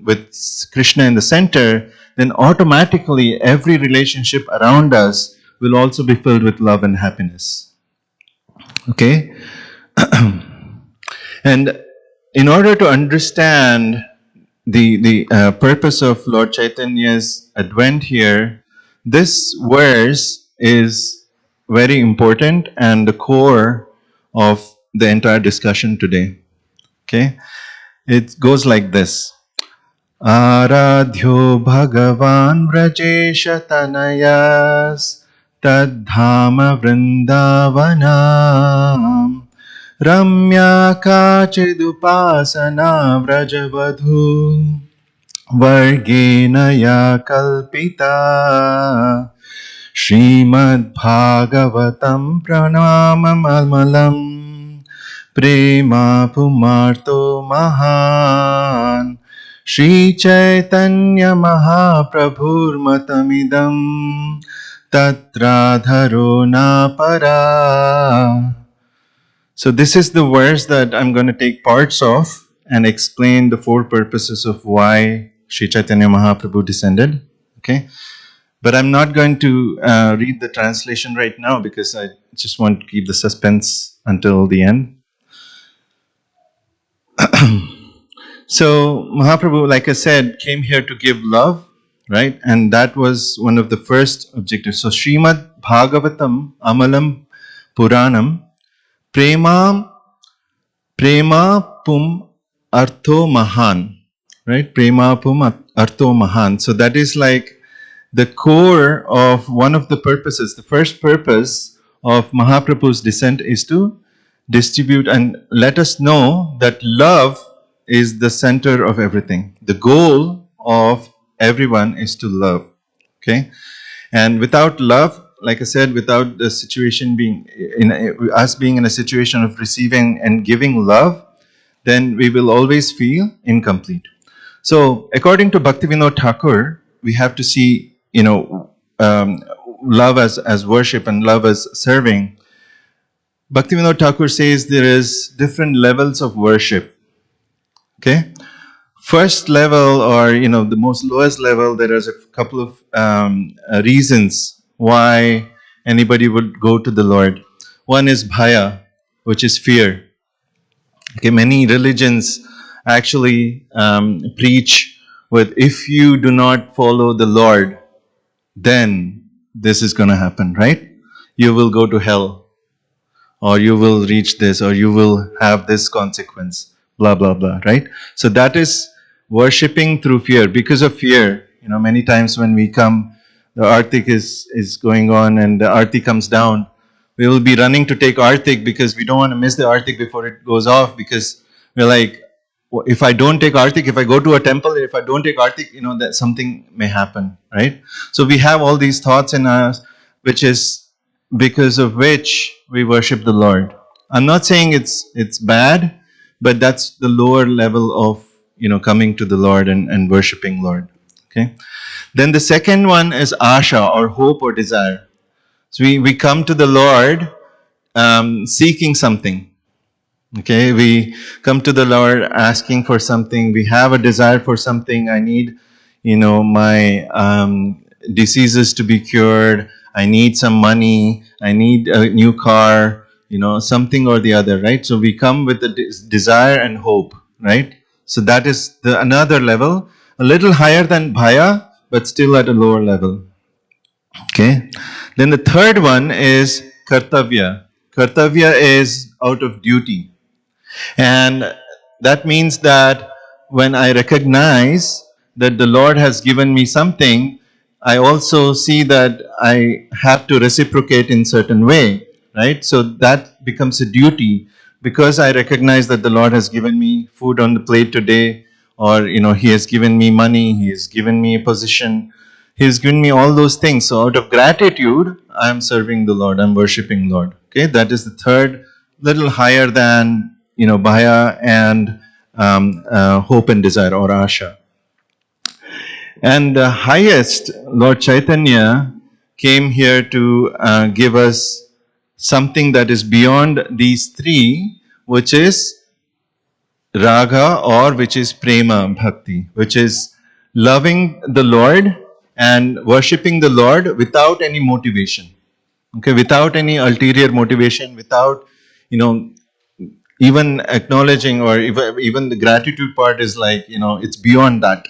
with Krishna in the center, then automatically every relationship around us will also be filled with love and happiness. Okay? And in order to understand the purpose of Lord Chaitanya's advent here, this verse is very important and the core of the entire discussion today. Okay? It goes like this. Aradhyo Bhagavan Vrajesha Tanayas Tadhama Vrindavanam Ramya Kachidupasana Vrajavadhu Vargena Ya Kalpita Srimad Bhagavatam Pranamamalam Prema Pumarto Mahan Shri Chaitanya Mahaprabhur Matamidam Tatradharo Napara. So this is the verse that I'm going to take parts of and explain the four purposes of why Shri Chaitanya Mahaprabhu descended. Okay? But I'm not going to read the translation right now because I just want to keep the suspense until the end. So Mahaprabhu, like I said, came here to give love, right? And that was one of the first objectives. So Srimad Bhagavatam Amalam Puranam Prema Pum Artho Mahan, right? Prema Pum Artho Mahan. So that is like the core of one of the purposes. The first purpose of Mahaprabhu's descent is to distribute and let us know that love is the center of everything. The goal of everyone is to love. Okay? And without love, like I said, without the situation being us being in a situation of receiving and giving love, then we will always feel incomplete. So, according to Bhaktivinoda Thakur, we have to see, love as worship and love as serving. Bhaktivinoda Thakur says there is different levels of worship. Okay? First level, or the most lowest level, there is a couple of reasons why anybody would go to the Lord. One is bhaya, which is fear. Okay, many religions actually preach with, if you do not follow the Lord, then this is going to happen, right? You will go to hell, or you will reach this, or you will have this consequence, blah, blah, blah, right? So that is worshipping through fear. Because of fear, many times when we come, the Artik is going on and the Arti comes down, we will be running to take Artik because we don't want to miss the Artik before it goes off, because we're like, if I don't take Artik, if I go to a temple, if I don't take Artik, that something may happen, right? So we have all these thoughts in us, which is because of which we worship the Lord. I'm not saying it's bad, but that's the lower level of, coming to the Lord and worshiping Lord. Okay. Then the second one is asha, or hope or desire. So we come to the Lord seeking something. Okay, we come to the Lord asking for something. We have a desire for something. I need, my diseases to be cured. I need some money. I need a new car, something or the other, right? So we come with the desire and hope, right? So that is another level, a little higher than bhaya, but still at a lower level. Okay. Then the third one is kartavya. Kartavya is out of duty. And that means that when I recognize that the Lord has given me something, I also see that I have to reciprocate in certain way, right? So that becomes a duty, because I recognize that the Lord has given me food on the plate today, or, He has given me money, He has given me a position, He has given me all those things. So out of gratitude, I am serving the Lord, I'm worshiping Lord. Okay, that is the third, little higher than bhaya and hope and desire, or asha. And the highest, Lord Chaitanya came here to give us something that is beyond these three, which is raga, or which is prema bhakti, which is loving the Lord and worshipping the Lord without any motivation. Okay, without any ulterior motivation, without, even acknowledging, or even the gratitude part is like, it's beyond that.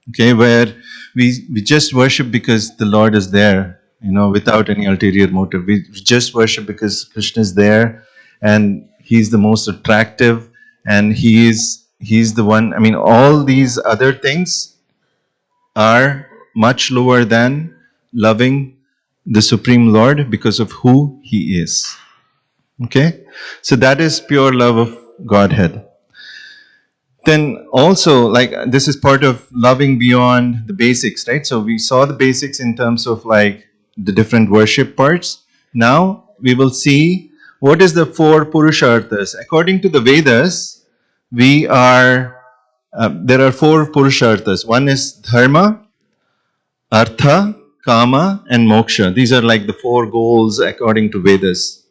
Okay, where we just worship because the Lord is there, without any ulterior motive. We just worship because Krishna is there and He's the most attractive, and He's the one. I mean, all these other things are much lower than loving the Supreme Lord because of who He is. Okay, so that is pure love of Godhead. Then also, like, this is part of loving beyond the basics, right? So we saw the basics in terms of like the different worship parts. Now we will see what is the four purusharthas. According to the Vedas, there are four purusharthas. One is dharma, artha, kama, and moksha. These are like the four goals according to Vedas.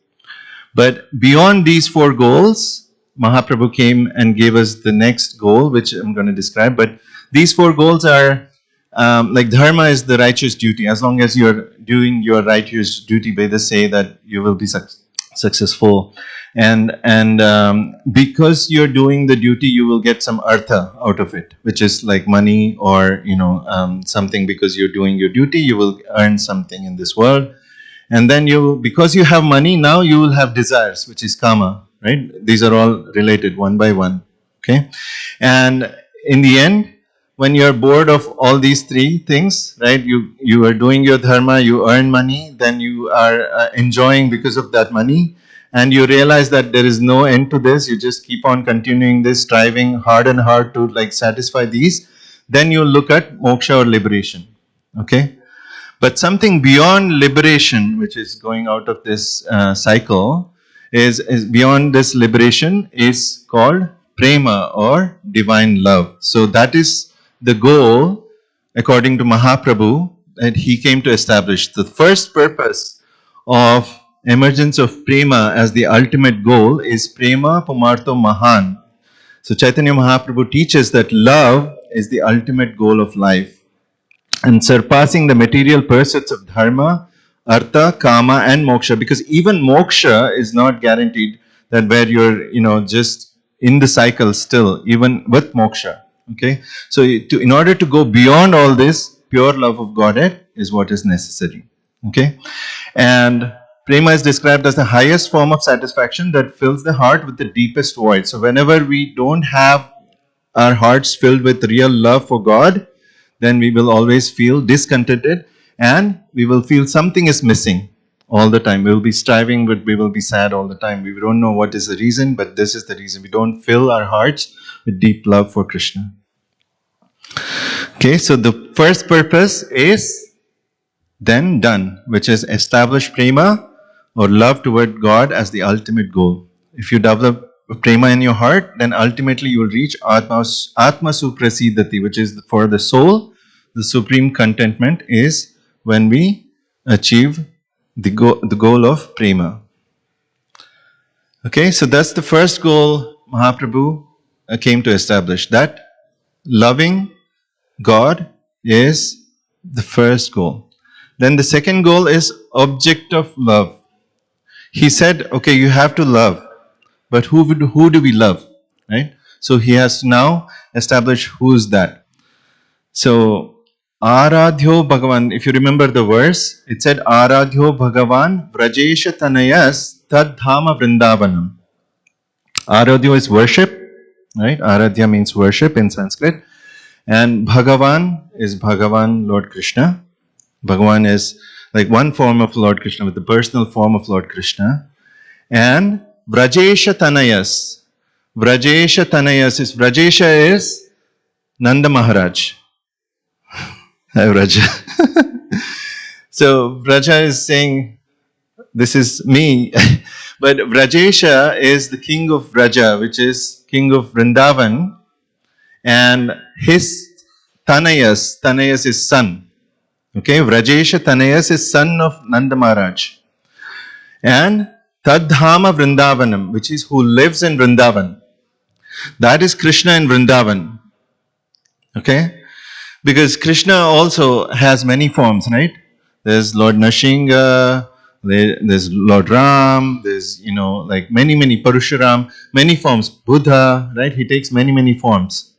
But beyond these four goals, Mahaprabhu came and gave us the next goal, which I'm going to describe. But these four goals are, like dharma is the righteous duty. As long as you're doing your righteous duty, Vedas say that you will be successful. And because you're doing the duty, you will get some artha out of it, which is like money, or, something. Because you're doing your duty, you will earn something in this world. And then because you have money, now you will have desires, which is kama, right? These are all related one by one, okay? And in the end, when you're bored of all these three things, right? You are doing your dharma, you earn money, then you are enjoying because of that money, and you realize that there is no end to this. You just keep on continuing this, striving hard and hard to like satisfy these. Then you look at moksha, or liberation, okay? But something beyond liberation, which is going out of this cycle, is beyond this liberation, is called prema, or divine love. So that is the goal, according to Mahaprabhu, that he came to establish. The first purpose of emergence of prema as the ultimate goal is prema pumartho mahan. So Chaitanya Mahaprabhu teaches that love is the ultimate goal of life, and surpassing the material pursuits of dharma, artha, kama, and moksha. Because even moksha is not guaranteed, that where you're, just in the cycle still, even with moksha. Okay, so in order to go beyond all this, pure love of Godhead is what is necessary. Okay, and Prema is described as the highest form of satisfaction that fills the heart with the deepest void. So whenever we don't have our hearts filled with real love for God, then we will always feel discontented and we will feel something is missing all the time. We will be striving, but we will be sad all the time. We don't know what is the reason, but this is the reason. We don't fill our hearts with deep love for Krishna. Okay, so the first purpose is then done, which is establish prema or love toward God as the ultimate goal. If you develop prema in your heart, then ultimately you will reach Atma Suprasidati, which is for the soul. The supreme contentment is when we achieve the goal of prema. Okay, so that's the first goal Mahaprabhu came to establish, that loving God is the first goal. Then the second goal is object of love. He said, okay, you have to love, but who do we love, right? So he has to now establish who's that. So Aradhyo Bhagavan, if you remember the verse, it said Aradhyo Bhagavan Vrajesha Tanayas Tadhama Vrindavanam. Aradhyo is worship, right? Aradhya means worship in Sanskrit. And Bhagavan is Bhagavan, Lord Krishna. Bhagavan is like one form of Lord Krishna, with the personal form of Lord Krishna. And Vrajesha Tanayas. Vrajesha Tanayas is, Vrajesha is Nanda Maharaj. Hi Vraja. So Vraja is saying, this is me. But Vrajesha is the king of Vraja, which is king of Vrindavan. And his Tanayas is son. Okay, Vrajesha Tanayas is son of Nanda Maharaj. And Tadhama Vrindavanam, which is who lives in Vrindavan. That is Krishna in Vrindavan. Okay? Because Krishna also has many forms, right? There's Lord Nashinga, there's Lord Ram, there's, like many Parashuram, many forms. Buddha, right? He takes many forms.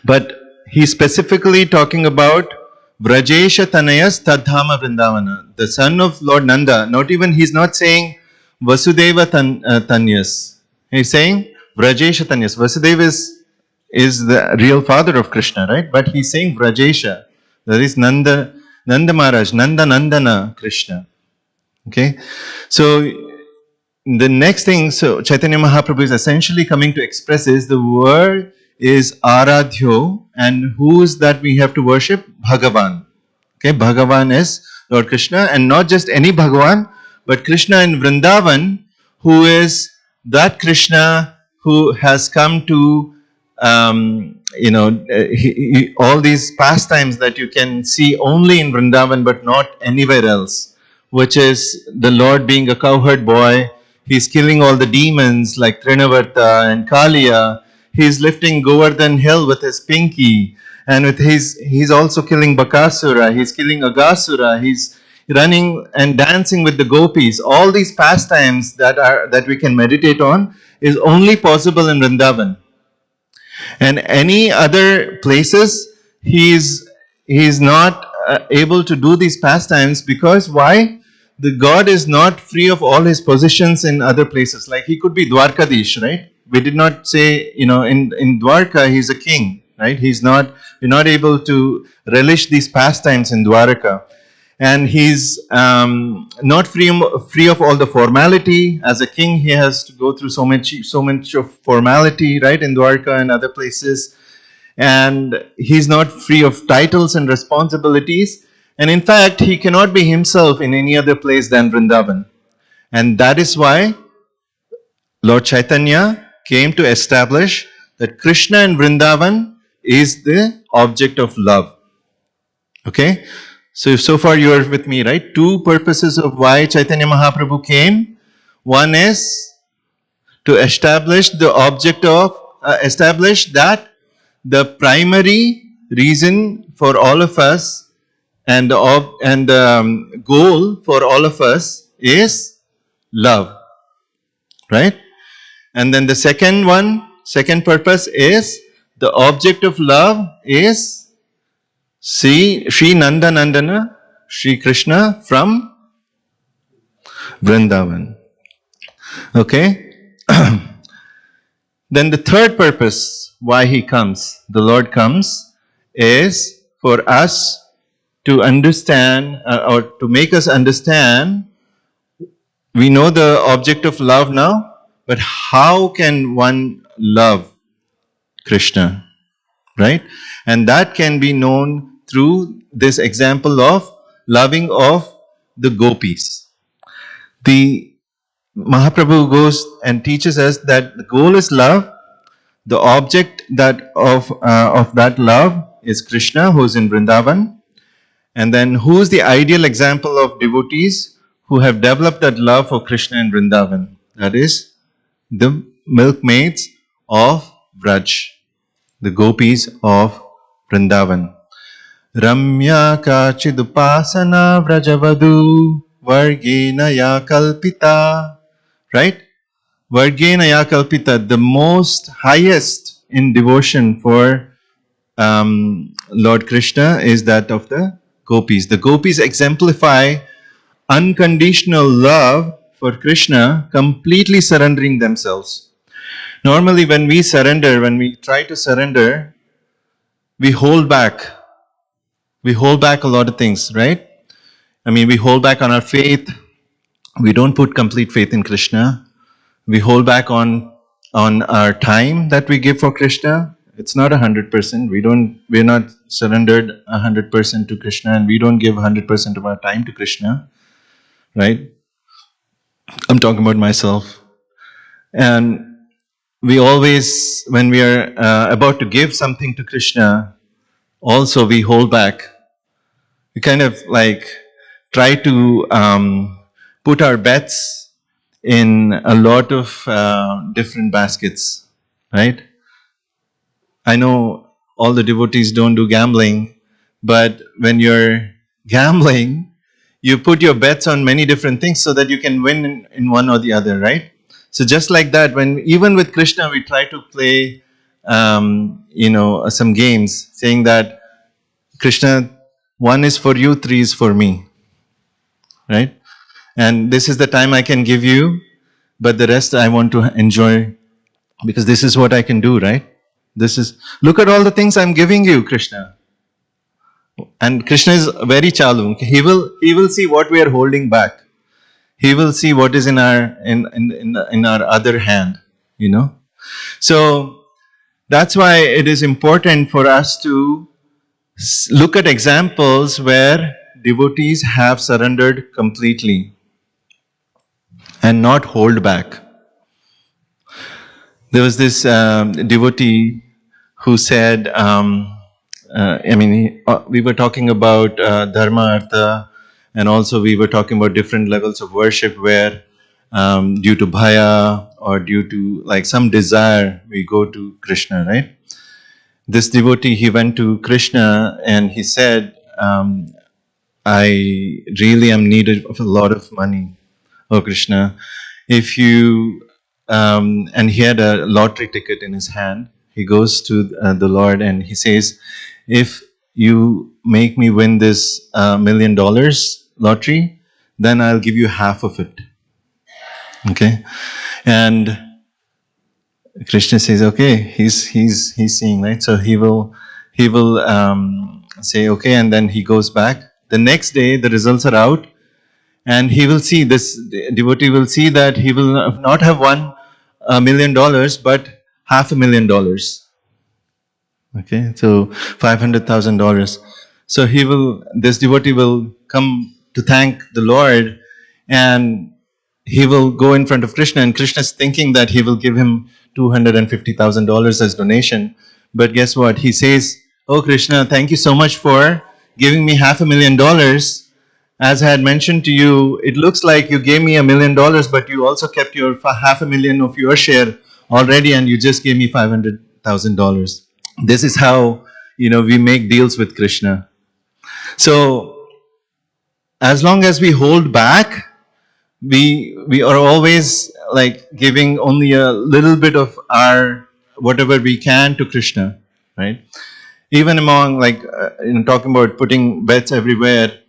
But he's specifically talking about Vrajesha Tanayas Tadhama Vrindavana, the son of Lord Nanda. Not even, he's not saying Vasudeva Tanyas. He's saying Vrajesha Tanyas. Vasudeva is the real father of Krishna, right? But he's saying Vrajesha. That is Nanda Maharaj, Nandana Krishna. Okay? So the next thing, so Chaitanya Mahaprabhu is essentially coming to express is the word is Aradhyo, and who is that we have to worship? Bhagavan. Okay, Bhagavan is Lord Krishna, and not just any Bhagavan, but Krishna in Vrindavan, who is that Krishna who has come to, all these pastimes that you can see only in Vrindavan, but not anywhere else, which is the Lord being a cowherd boy. He's killing all the demons like Trinavarta and Kaliya. He's lifting Govardhan hill with his pinky, and with he's also killing Bakasura, he's killing Agasura, he's running and dancing with the gopis. All these pastimes that we can meditate on is only possible in Vrindavan. And any other places, he's not able to do these pastimes, because why? The God is not free of all his positions in other places. Like he could be Dwarkadish, right? We did not say, in Dwarka, he's a king, right? We're not able to relish these pastimes in Dwarka. And he's not free of all the formality. As a king, he has to go through so much of formality, right? In Dwarka and other places. And he's not free of titles and responsibilities. And in fact, he cannot be himself in any other place than Vrindavan. And that is why Lord Chaitanya came to establish that Krishna in Vrindavan is the object of love. Okay? So far you are with me, right? Two purposes of why Chaitanya Mahaprabhu came. One is to establish the object of, establish that the primary reason for all of us and the goal for all of us is love. Right? And then the second purpose is, the object of love is Sri Nanda Nandana, Sri Krishna from Vrindavan. Okay? Then the third purpose why he comes, the Lord comes, is for us to understand or to make us understand. We know the object of love now, but how can one love Krishna? Right? And that can be known through this example of loving of the gopis. The Mahaprabhu goes and teaches us that the goal is love. The object that of that love is Krishna, who is in Vrindavan. And then who is the ideal example of devotees who have developed that love for Krishna in Vrindavan? That is the milkmaids of Vraj, the gopis of Vrindavan. Ramya kachidupasana vrajavadu vargena ya kalpita. Right? Vargena ya kalpita, the most highest in devotion for Lord Krishna is that of the gopis. The gopis exemplify unconditional love for Krishna, completely surrendering themselves. Normally, when we surrender, when we try to surrender, we hold back. We hold back a lot of things, right? I mean, we hold back on our faith. We don't put complete faith in Krishna. We hold back on our time that we give for Krishna. It's not 100%. We're not surrendered 100% to Krishna, and we don't give 100% of our time to Krishna, right? I'm talking about myself. And we always, when we are about to give something to Krishna, also we hold back. We kind of like try to put our bets in a lot of different baskets, right? I know all the devotees don't do gambling, but when you're gambling, you put your bets on many different things so that you can win in one or the other, right? So just like that, when even with Krishna, we try to play, some games, saying that Krishna, 1 is for you, 3 is for me, right? And this is the time I can give you, but the rest I want to enjoy because this is what I can do, right? Look at all the things I'm giving you, Krishna. And Krishna is very chalu. He will see what we are holding back. He will see what is in our other hand, So that's why it is important for us to look at examples where devotees have surrendered completely and not hold back. There was this devotee who said, we were talking about dharma, artha, and also we were talking about different levels of worship where due to bhaya or due to like some desire, we go to Krishna, right? This devotee, he went to Krishna and he said, I really am needed of a lot of money. Oh Krishna, if you, and he had a lottery ticket in his hand. He goes to the Lord and he says, if you make me win this $1 million lottery, then I'll give you half of it. Okay? And Krishna says, okay, he's seeing, right? So he will say, okay, and then he goes back. The next day, the results are out, and he will see, this devotee will see that he will not have won $1 million, but $500,000. Okay, so $500,000. So this devotee will come to thank the Lord, and he will go in front of Krishna, and Krishna is thinking that he will give him $250,000 as donation. But guess what? He says, oh Krishna, thank you so much for giving me $500,000. As I had mentioned to you, it looks like you gave me $1 million, but you also kept your $500,000 of your share already, and you just gave me $500,000. This is how, we make deals with Krishna. So, as long as we hold back, we are always like giving only a little bit of our whatever we can to Krishna, right? Even among talking about putting bets everywhere.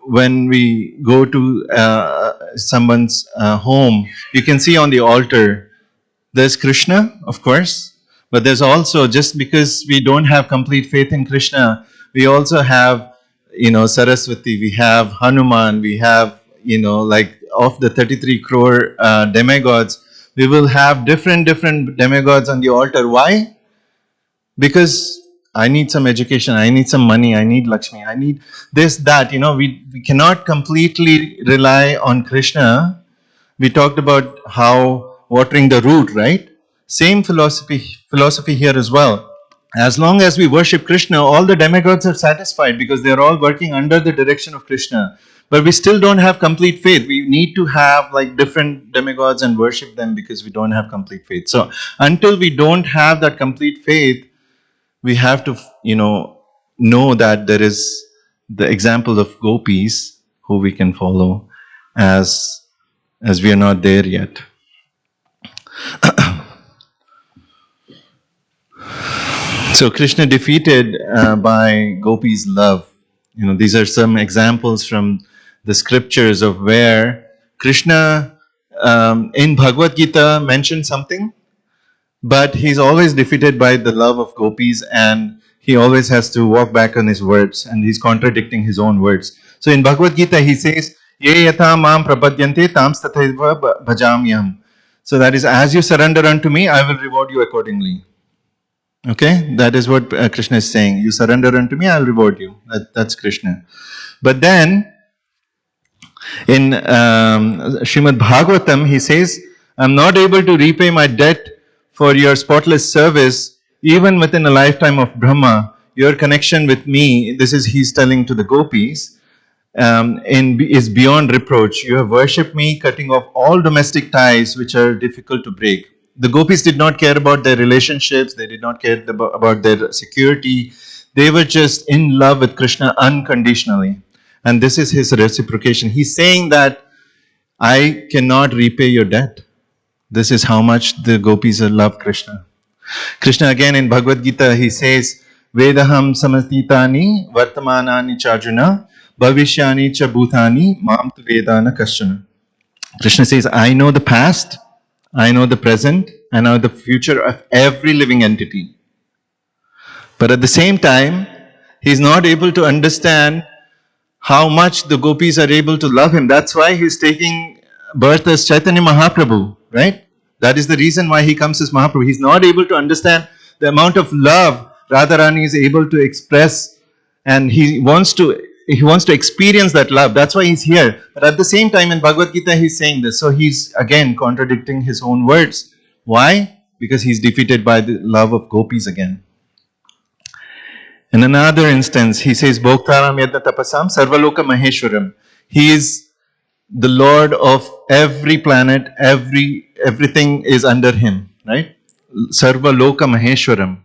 when we go to someone's home, you can see on the altar, there's Krishna, of course, but there's also, just because we don't have complete faith in Krishna, we also have, Saraswati, we have Hanuman, we have, like of the 33 crore demigods, we will have different demigods on the altar. Why? Because I need some education, I need some money, I need Lakshmi, I need this, that. We cannot completely rely on Krishna. We talked about how watering the root, right? Same philosophy here as well. As long as we worship Krishna, all the demigods are satisfied because they are all working under the direction of Krishna. But we still don't have complete faith. We need to have like different demigods and worship them because we don't have complete faith. So until we don't have that complete faith, we have to, know that there is the example of gopis who we can follow as we are not there yet. So Krishna defeated by gopis' love. These are some examples from the scriptures of where Krishna in Bhagavad Gita mentioned something, but he's always defeated by the love of gopis, and he always has to walk back on his words, and he's contradicting his own words. So in Bhagavad Gita, he says, Ye yatha mam prapadyante tams tathaiva bhajamyam. So that is, as you surrender unto me, I will reward you accordingly. Okay, that is what Krishna is saying. You surrender unto me, I'll reward you. That's Krishna. But then, in Srimad Bhagavatam, he says, I'm not able to repay my debt for your spotless service, even within a lifetime of Brahma. Your connection with me, this is he's telling to the gopis, is beyond reproach. You have worshipped me, cutting off all domestic ties which are difficult to break. The gopis did not care about their relationships, they did not care about their security. They were just in love with Krishna unconditionally. And this is his reciprocation. He's saying that I cannot repay your debt. This is how much the gopis love Krishna. Krishna again in Bhagavad Gita, he says, Vedaham samatitani vartamanani charjuna bhavishyani cha bhutani mam tu vedana kaschana. Krishna says, I know the past, I know the present, I know the future of every living entity. But at the same time, he's not able to understand how much the gopis are able to love him. That's why he's taking birth as Chaitanya Mahaprabhu, right? That is the reason why he comes as Mahaprabhu. He's not able to understand the amount of love Radharani is able to express, and he wants to experience that love. That's why he's here. But at the same time in Bhagavad Gita, he's saying this. So he's again contradicting his own words. Why? Because he's defeated by the love of gopis again. In another instance, he says, Bhoktaram yadna tapasam sarvaloka maheshwaram. He is the Lord of every planet, everything is under him, right? Sarvaloka maheshwaram.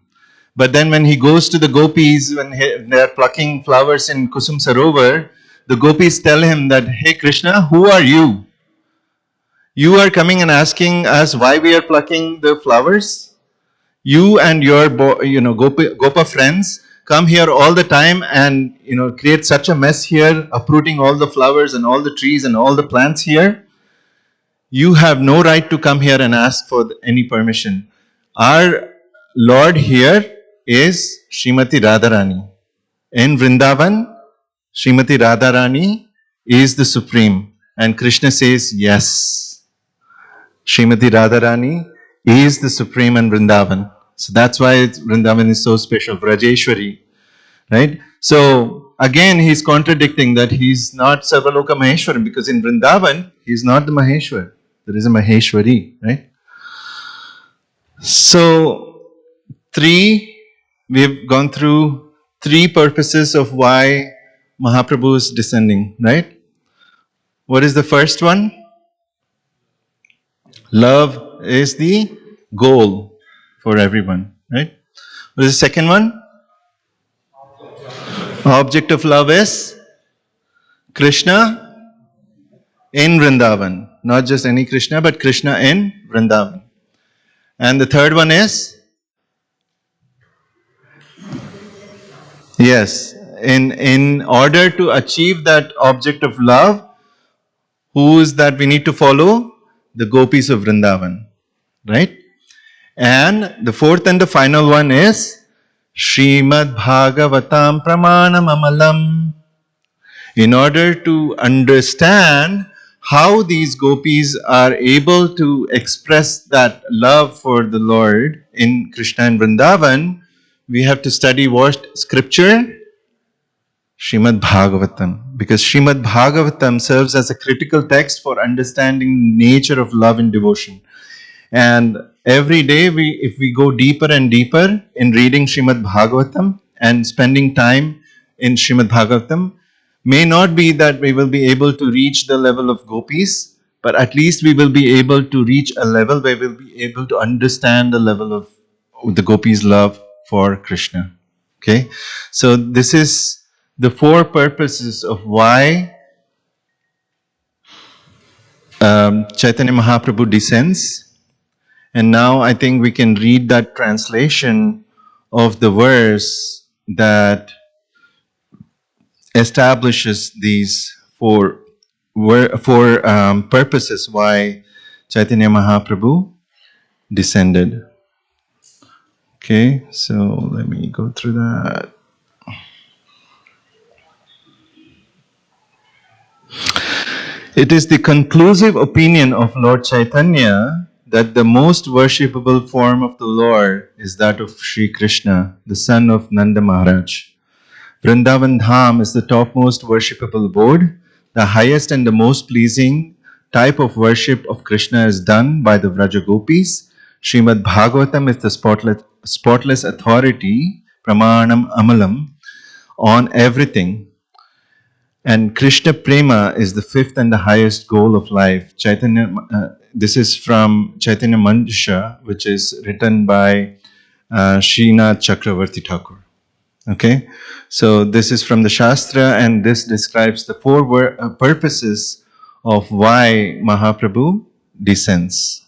But then when he goes to the gopis, when they are plucking flowers in Kusum Sarovar, the gopis tell him that, hey Krishna, who are you? You are coming and asking us why we are plucking the flowers? You and your Gopa friends come here all the time and create such a mess here, uprooting all the flowers and all the trees and all the plants here. You have no right to come here and ask for any permission. Our Lord here is Srimati Radharani. In Vrindavan, Srimati Radharani is the supreme. And Krishna says, yes, Srimati Radharani is the supreme in Vrindavan. So that's why Vrindavan is so special, Vrajeshwari, right? So again, he's contradicting that he's not Sarvaloka Maheshwaram, because in Vrindavan, he's not the Maheshwar. There is a Maheshwari, right? So we've gone through 3 purposes of why Mahaprabhu is descending, right? What is the first one? Love is the goal for everyone, right? What is the second one? Object of love is Krishna in Vrindavan. Not just any Krishna, but Krishna in Vrindavan. And the third one is? Yes, in order to achieve that object of love, who is that we need to follow? The gopis of Vrindavan, right? And the fourth and the final one is Srimad Bhagavatam Pramanam Amalam. In order to understand how these gopis are able to express that love for the Lord in Krishna and Vrindavan, we have to study what scripture? Srimad Bhagavatam. Because Srimad Bhagavatam serves as a critical text for understanding the nature of love and devotion. And every day, if we go deeper and deeper in reading Srimad Bhagavatam and spending time in Srimad Bhagavatam, may not be that we will be able to reach the level of gopis, but at least we will be able to reach a level where we'll be able to understand the level of the gopis' love for Krishna. Okay, so this is the four purposes of why Chaitanya Mahaprabhu descends. And now I think we can read that translation of the verse that establishes these four purposes why Chaitanya Mahaprabhu descended. Okay, so let me go through that. It is the conclusive opinion of Lord Chaitanya that the most worshipable form of the Lord is that of Sri Krishna, the son of Nanda Maharaj. Vrindavan Dham is the topmost worshipable abode. The highest and the most pleasing type of worship of Krishna is done by the Vraja Gopis. Srimad Bhagavatam is the spotless authority, Pramanam Amalam, on everything. And Krishna Prema is the fifth and the highest goal of life. This is from Chaitanya Manjusha, which is written by Srinath Chakravarti Thakur. Okay, so this is from the Shastra, and this describes the four purposes of why Mahaprabhu descends.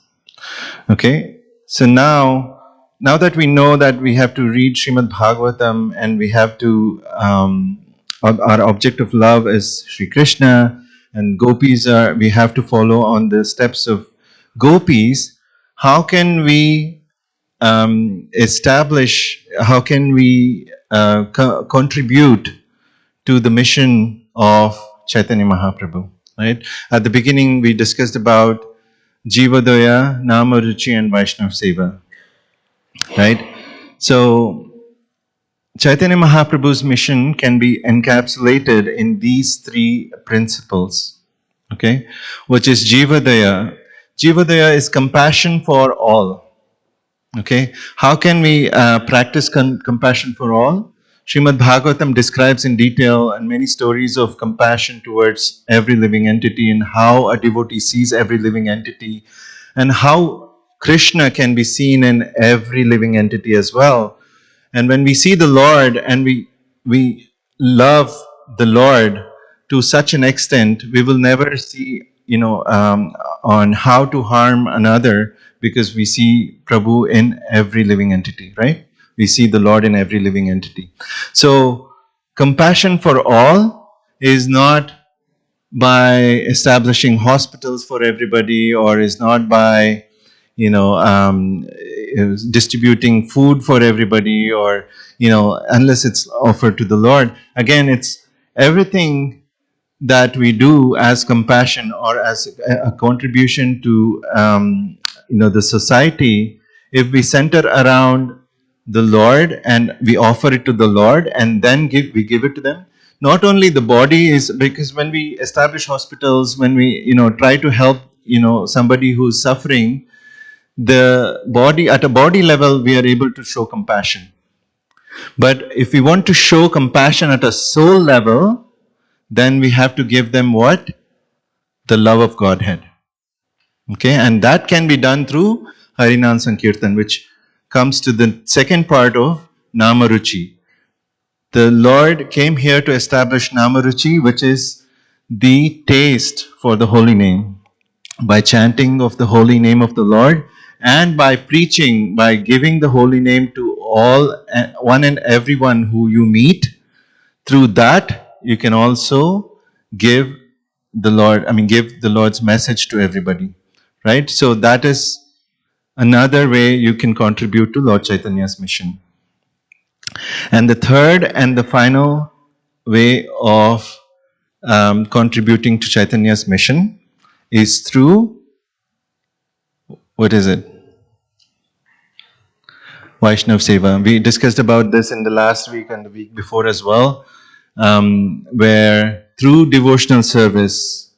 Okay, so now that we know that we have to read Srimad Bhagavatam and we have to, our object of love is Sri Krishna, and gopis we have to follow on the steps of gopis. How can we contribute to the mission of Chaitanya Mahaprabhu, right? At the beginning, we discussed about Jivadaya, Nama Ruchi, and Vaishnav Seva, right? So, Chaitanya Mahaprabhu's mission can be encapsulated in these three principles, okay? Which is Jivadaya. Jivadaya is compassion for all. Okay, how can we practice compassion for all? Srimad Bhagavatam describes in detail and many stories of compassion towards every living entity, and how a devotee sees every living entity, and how Krishna can be seen in every living entity as well. And when we see the Lord and we love the Lord to such an extent, we will never see, on how to harm another, because we see Prabhu in every living entity, right? We see the Lord in every living entity. So, compassion for all is not by establishing hospitals for everybody, or is not by, distributing food for everybody, or, unless it's offered to the Lord. Again, it's everything that we do as compassion or as a contribution to the society. If we center around the Lord and we offer it to the Lord and then we give it to them, not only the body is, because when we establish hospitals, when we try to help somebody who's suffering, the body, at a body level, we are able to show compassion. But if we want to show compassion at a soul level, then we have to give them what? The love of Godhead. Okay, and that can be done through Harinam Sankirtan, which comes to the second part of Namaruchi. The Lord came here to establish Namaruchi, which is the taste for the holy name. By chanting of the holy name of the Lord, and by preaching, by giving the holy name to all, one and everyone who you meet, through that you can also give the Lord's message to everybody, right? So that is another way you can contribute to Lord Chaitanya's mission. And the third and the final way of contributing to Chaitanya's mission is through, what is it? Vaishnav Seva. We discussed about this in the last week and the week before as well, where through devotional service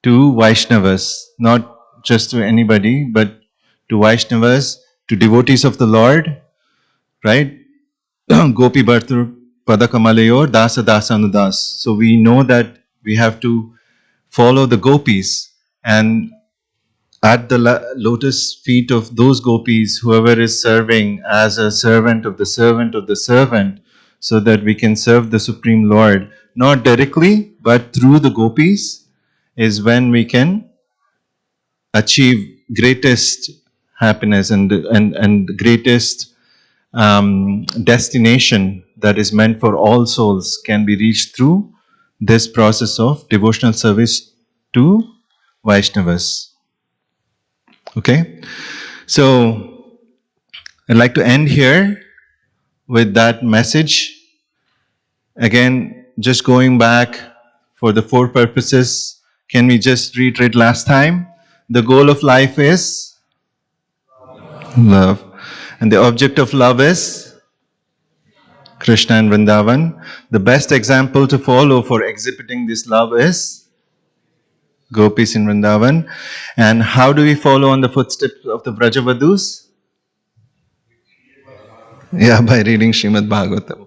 to Vaishnavas, not just to anybody, but to Vaishnavas, to devotees of the Lord, right? Gopi Bhartur Padakamalayor Dasa Dasa Anudas. So we know that we have to follow the gopis, and at the lotus feet of those gopis, whoever is serving as a servant of the servant of the servant, so that we can serve the Supreme Lord, not directly, but through the gopis, is when we can achieve greatest happiness and greatest destination that is meant for all souls can be reached through this process of devotional service to Vaishnavas. Okay, so I'd like to end here with that message. Again, just going back for the 4 purposes, can we just reiterate last time? The goal of life is love. And the object of love is Krishna and Vrindavan. The best example to follow for exhibiting this love is Gopis in Vrindavan. And how do we follow on the footsteps of the Vrajavadus? Yeah, by reading Srimad Bhagavatam.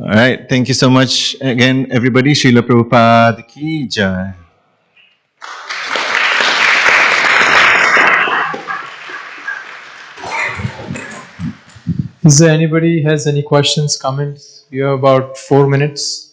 Alright, thank you so much again, everybody. Srila Prabhupada ki jai. Is there anybody has any questions, comments? You have about 4 minutes.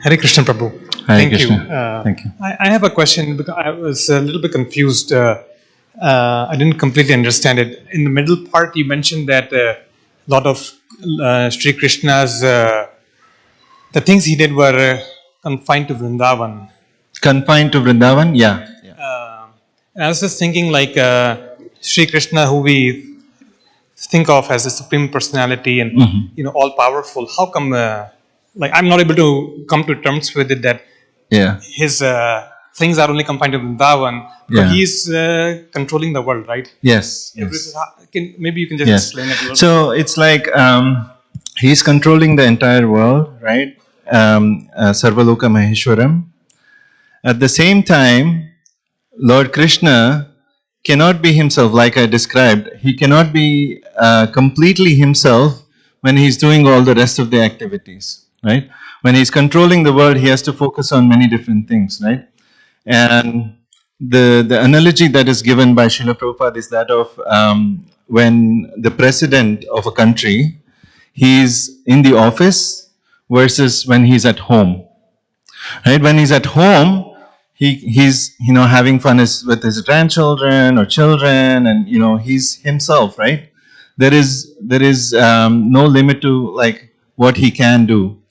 Hare Krishna Prabhu. Hare Thank Krishna. you. Thank you. I have a question because I was a little bit confused. I didn't completely understand it. In the middle part, you mentioned that a lot of Sri Krishna's, the things he did were confined to Vrindavan. Confined to Vrindavan? Yeah. And I was just thinking like Sri Krishna, who we think of as a supreme personality and all powerful. How come like I'm not able to come to terms with it that his things are only confined to Vrindavan, but he's controlling the world, right? Yes. Maybe you can just explain it a little. So it's like he's controlling the entire world, right? Sarvaloka Maheshwaram. At the same time, Lord Krishna cannot be himself, like I described. He cannot be completely himself when he's doing all the rest of the activities. Right? When he's controlling the world, he has to focus on many different things, right? And the analogy that is given by Srila Prabhupada is that of when the president of a country, he's in the office versus when he's at home. Right? When he's at home, he's having fun with his grandchildren or children, and he's himself, right? There is no limit to like what he can do.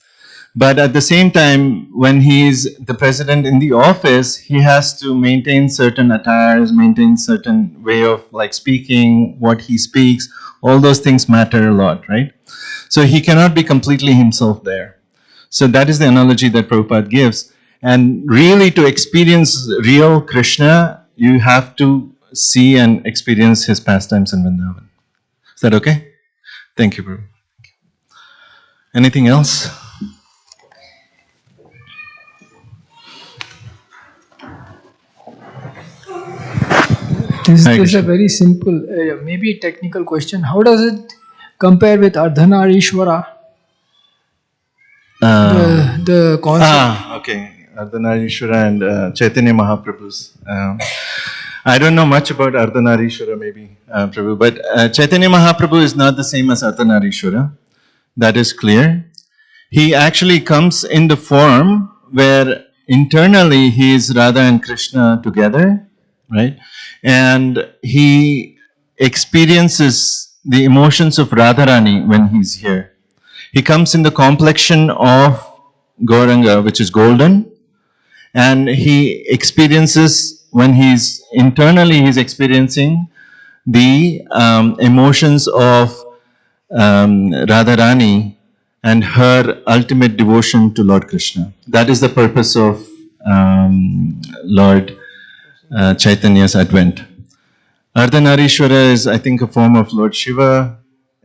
But at the same time, when he's the president in the office, he has to maintain certain attires, maintain certain way of like speaking, what he speaks. All those things matter a lot, right? So he cannot be completely himself there. So that is the analogy that Prabhupada gives. And really to experience real Krishna, you have to see and experience his pastimes in Vrindavan. Is that okay? Thank you, Prabhu. Anything else? This is a very simple, maybe technical question. How does it compare with Ardhanarishwara? The concept. Okay. Ardhanarishwara and Chaitanya Mahaprabhu's. I don't know much about Ardhanarishwara, maybe, Prabhu, but Chaitanya Mahaprabhu is not the same as Ardhanarishwara. That is clear. he actually comes in the form where internally he is Radha and Krishna together, right? And he experiences the emotions of Radharani when he's here. He comes in the complexion of Gauranga, which is golden, and he experiences when he's experiencing the emotions of Radharani and her ultimate devotion to Lord Krishna. That is the purpose of Lord Chaitanya's advent. Ardhanarishwara is, I think, a form of Lord Shiva.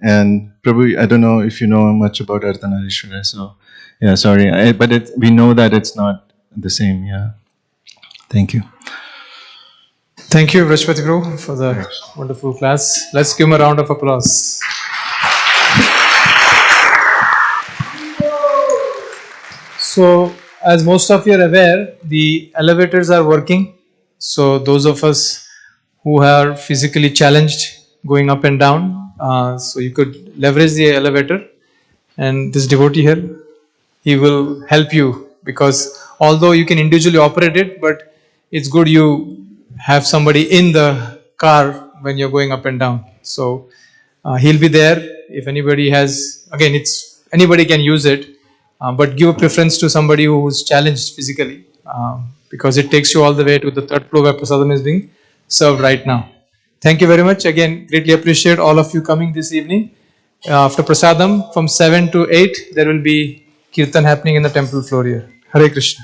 And Prabhu, I don't know if you know much about Ardhanarishwara, so yeah, sorry. But we know that it's not the same, yeah. Thank you. Thank you, Vrashpati Prabhu, for the wonderful class. Let's give him a round of applause. So, as most of you are aware, the elevators are working. So, those of us who are physically challenged going up and down, so you could leverage the elevator, and this devotee here, he will help you, because although you can individually operate it, but it's good you have somebody in the car when you're going up and down. So he'll be there. If anybody has, again, anybody can use it, but give a preference to somebody who's challenged physically, because it takes you all the way to the third floor where prasadam is being served right now. Thank you very much. Again, greatly appreciate all of you coming this evening. After prasadam, from 7 to 8, there will be kirtan happening in the temple floor here. Hare Krishna.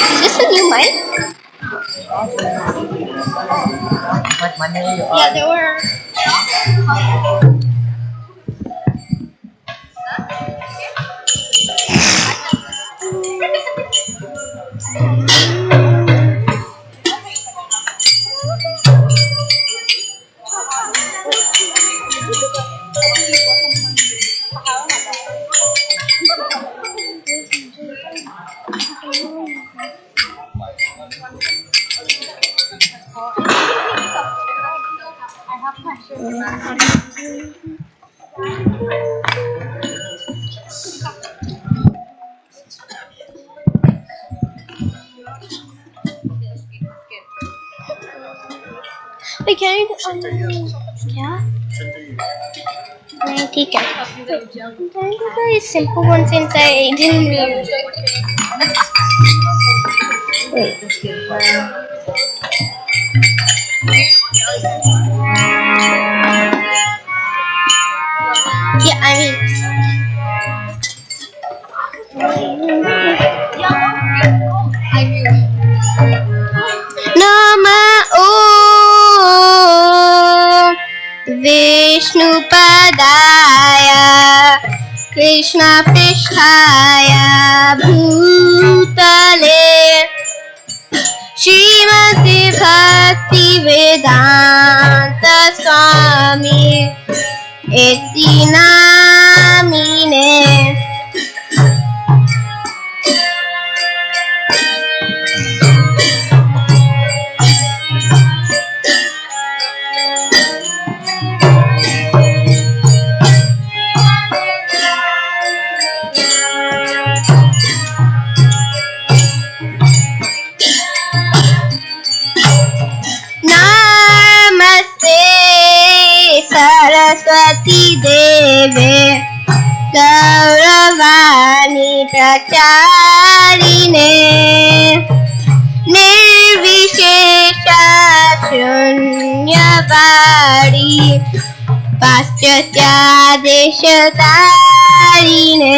Is this a new mic? Yeah, there were. Wait, can I क्या? नहीं ठीक है. Very simple one since I didn't really. Yeah, I mean. Vishnupadaya Krishna Pisthaya Bhutale Srimati Bhakti Vedanta Swami Iti Namine. Saraswati Deve Gauravani Pracharine Nirvishesha Shunyavadi Paschatya Deshatari हारिने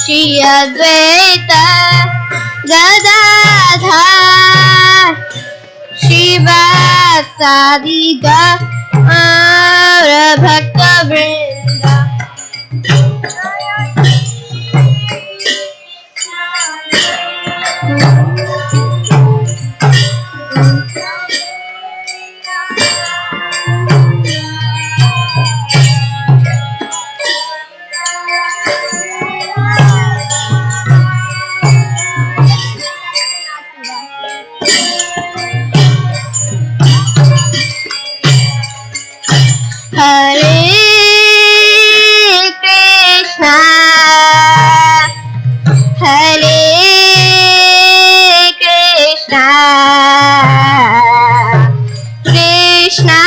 Shri Advaita Gadadhar Shivasadi Gaura Bhakta Vrinda Hare Krishna Hare Krishna Krishna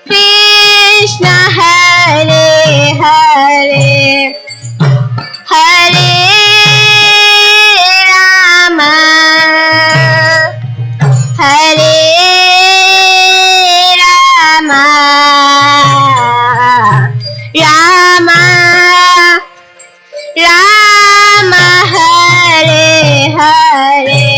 Krishna Hare Hare Hare Rama Hare Rama Rama Rama Hare Hare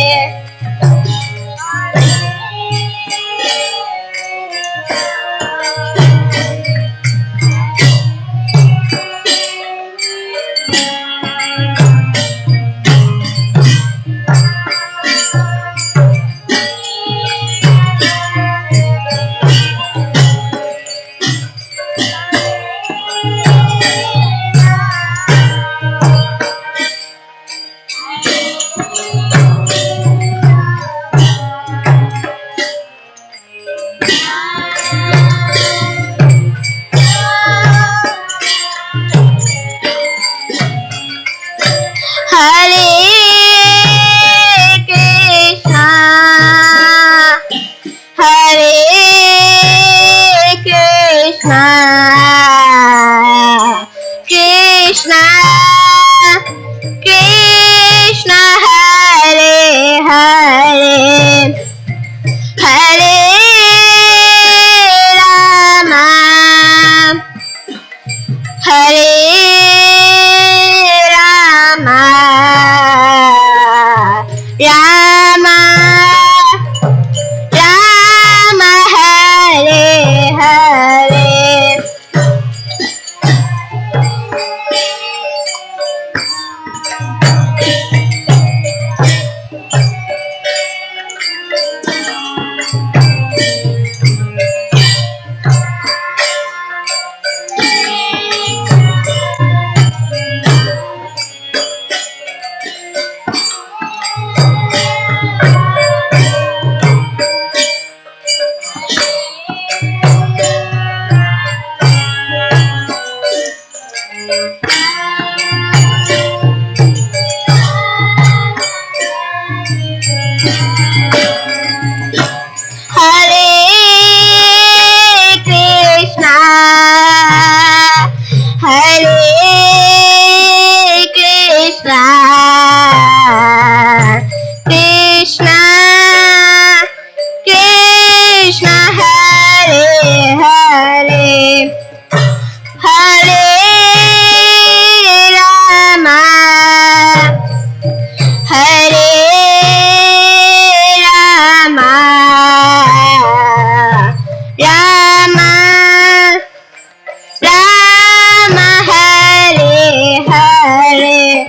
Krishna Krishna Hare Hare Hare Rama Hare Rama Rama Rama Hare Hare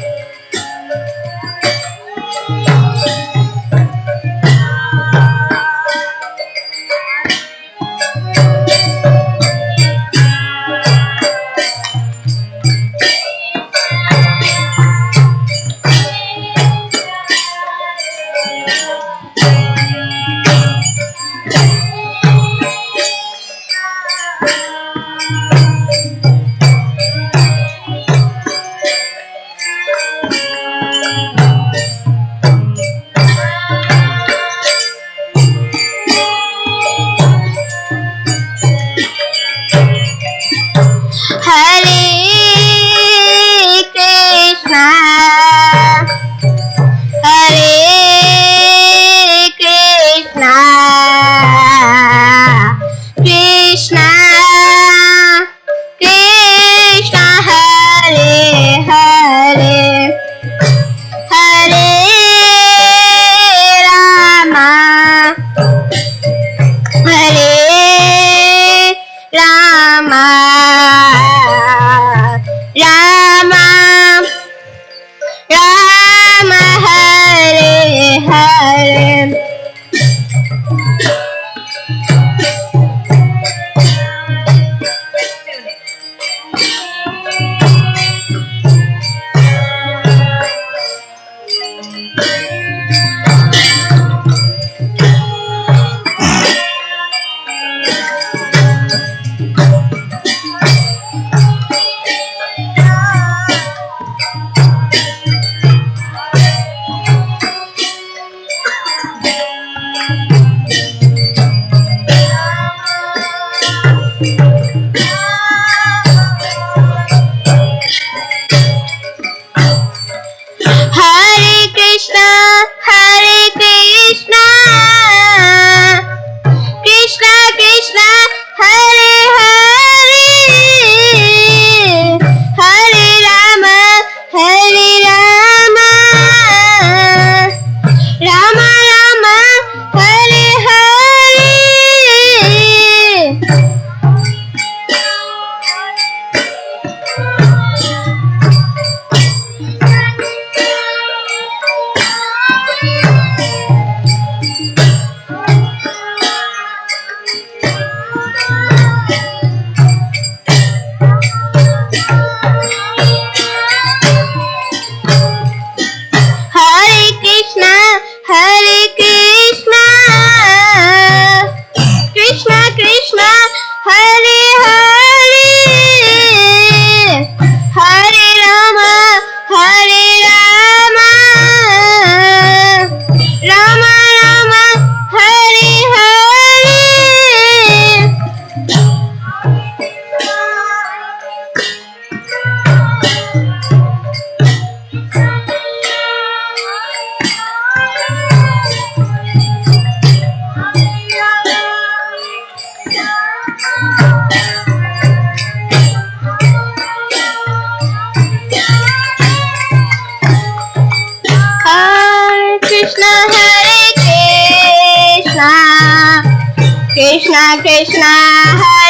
Krishna Krishna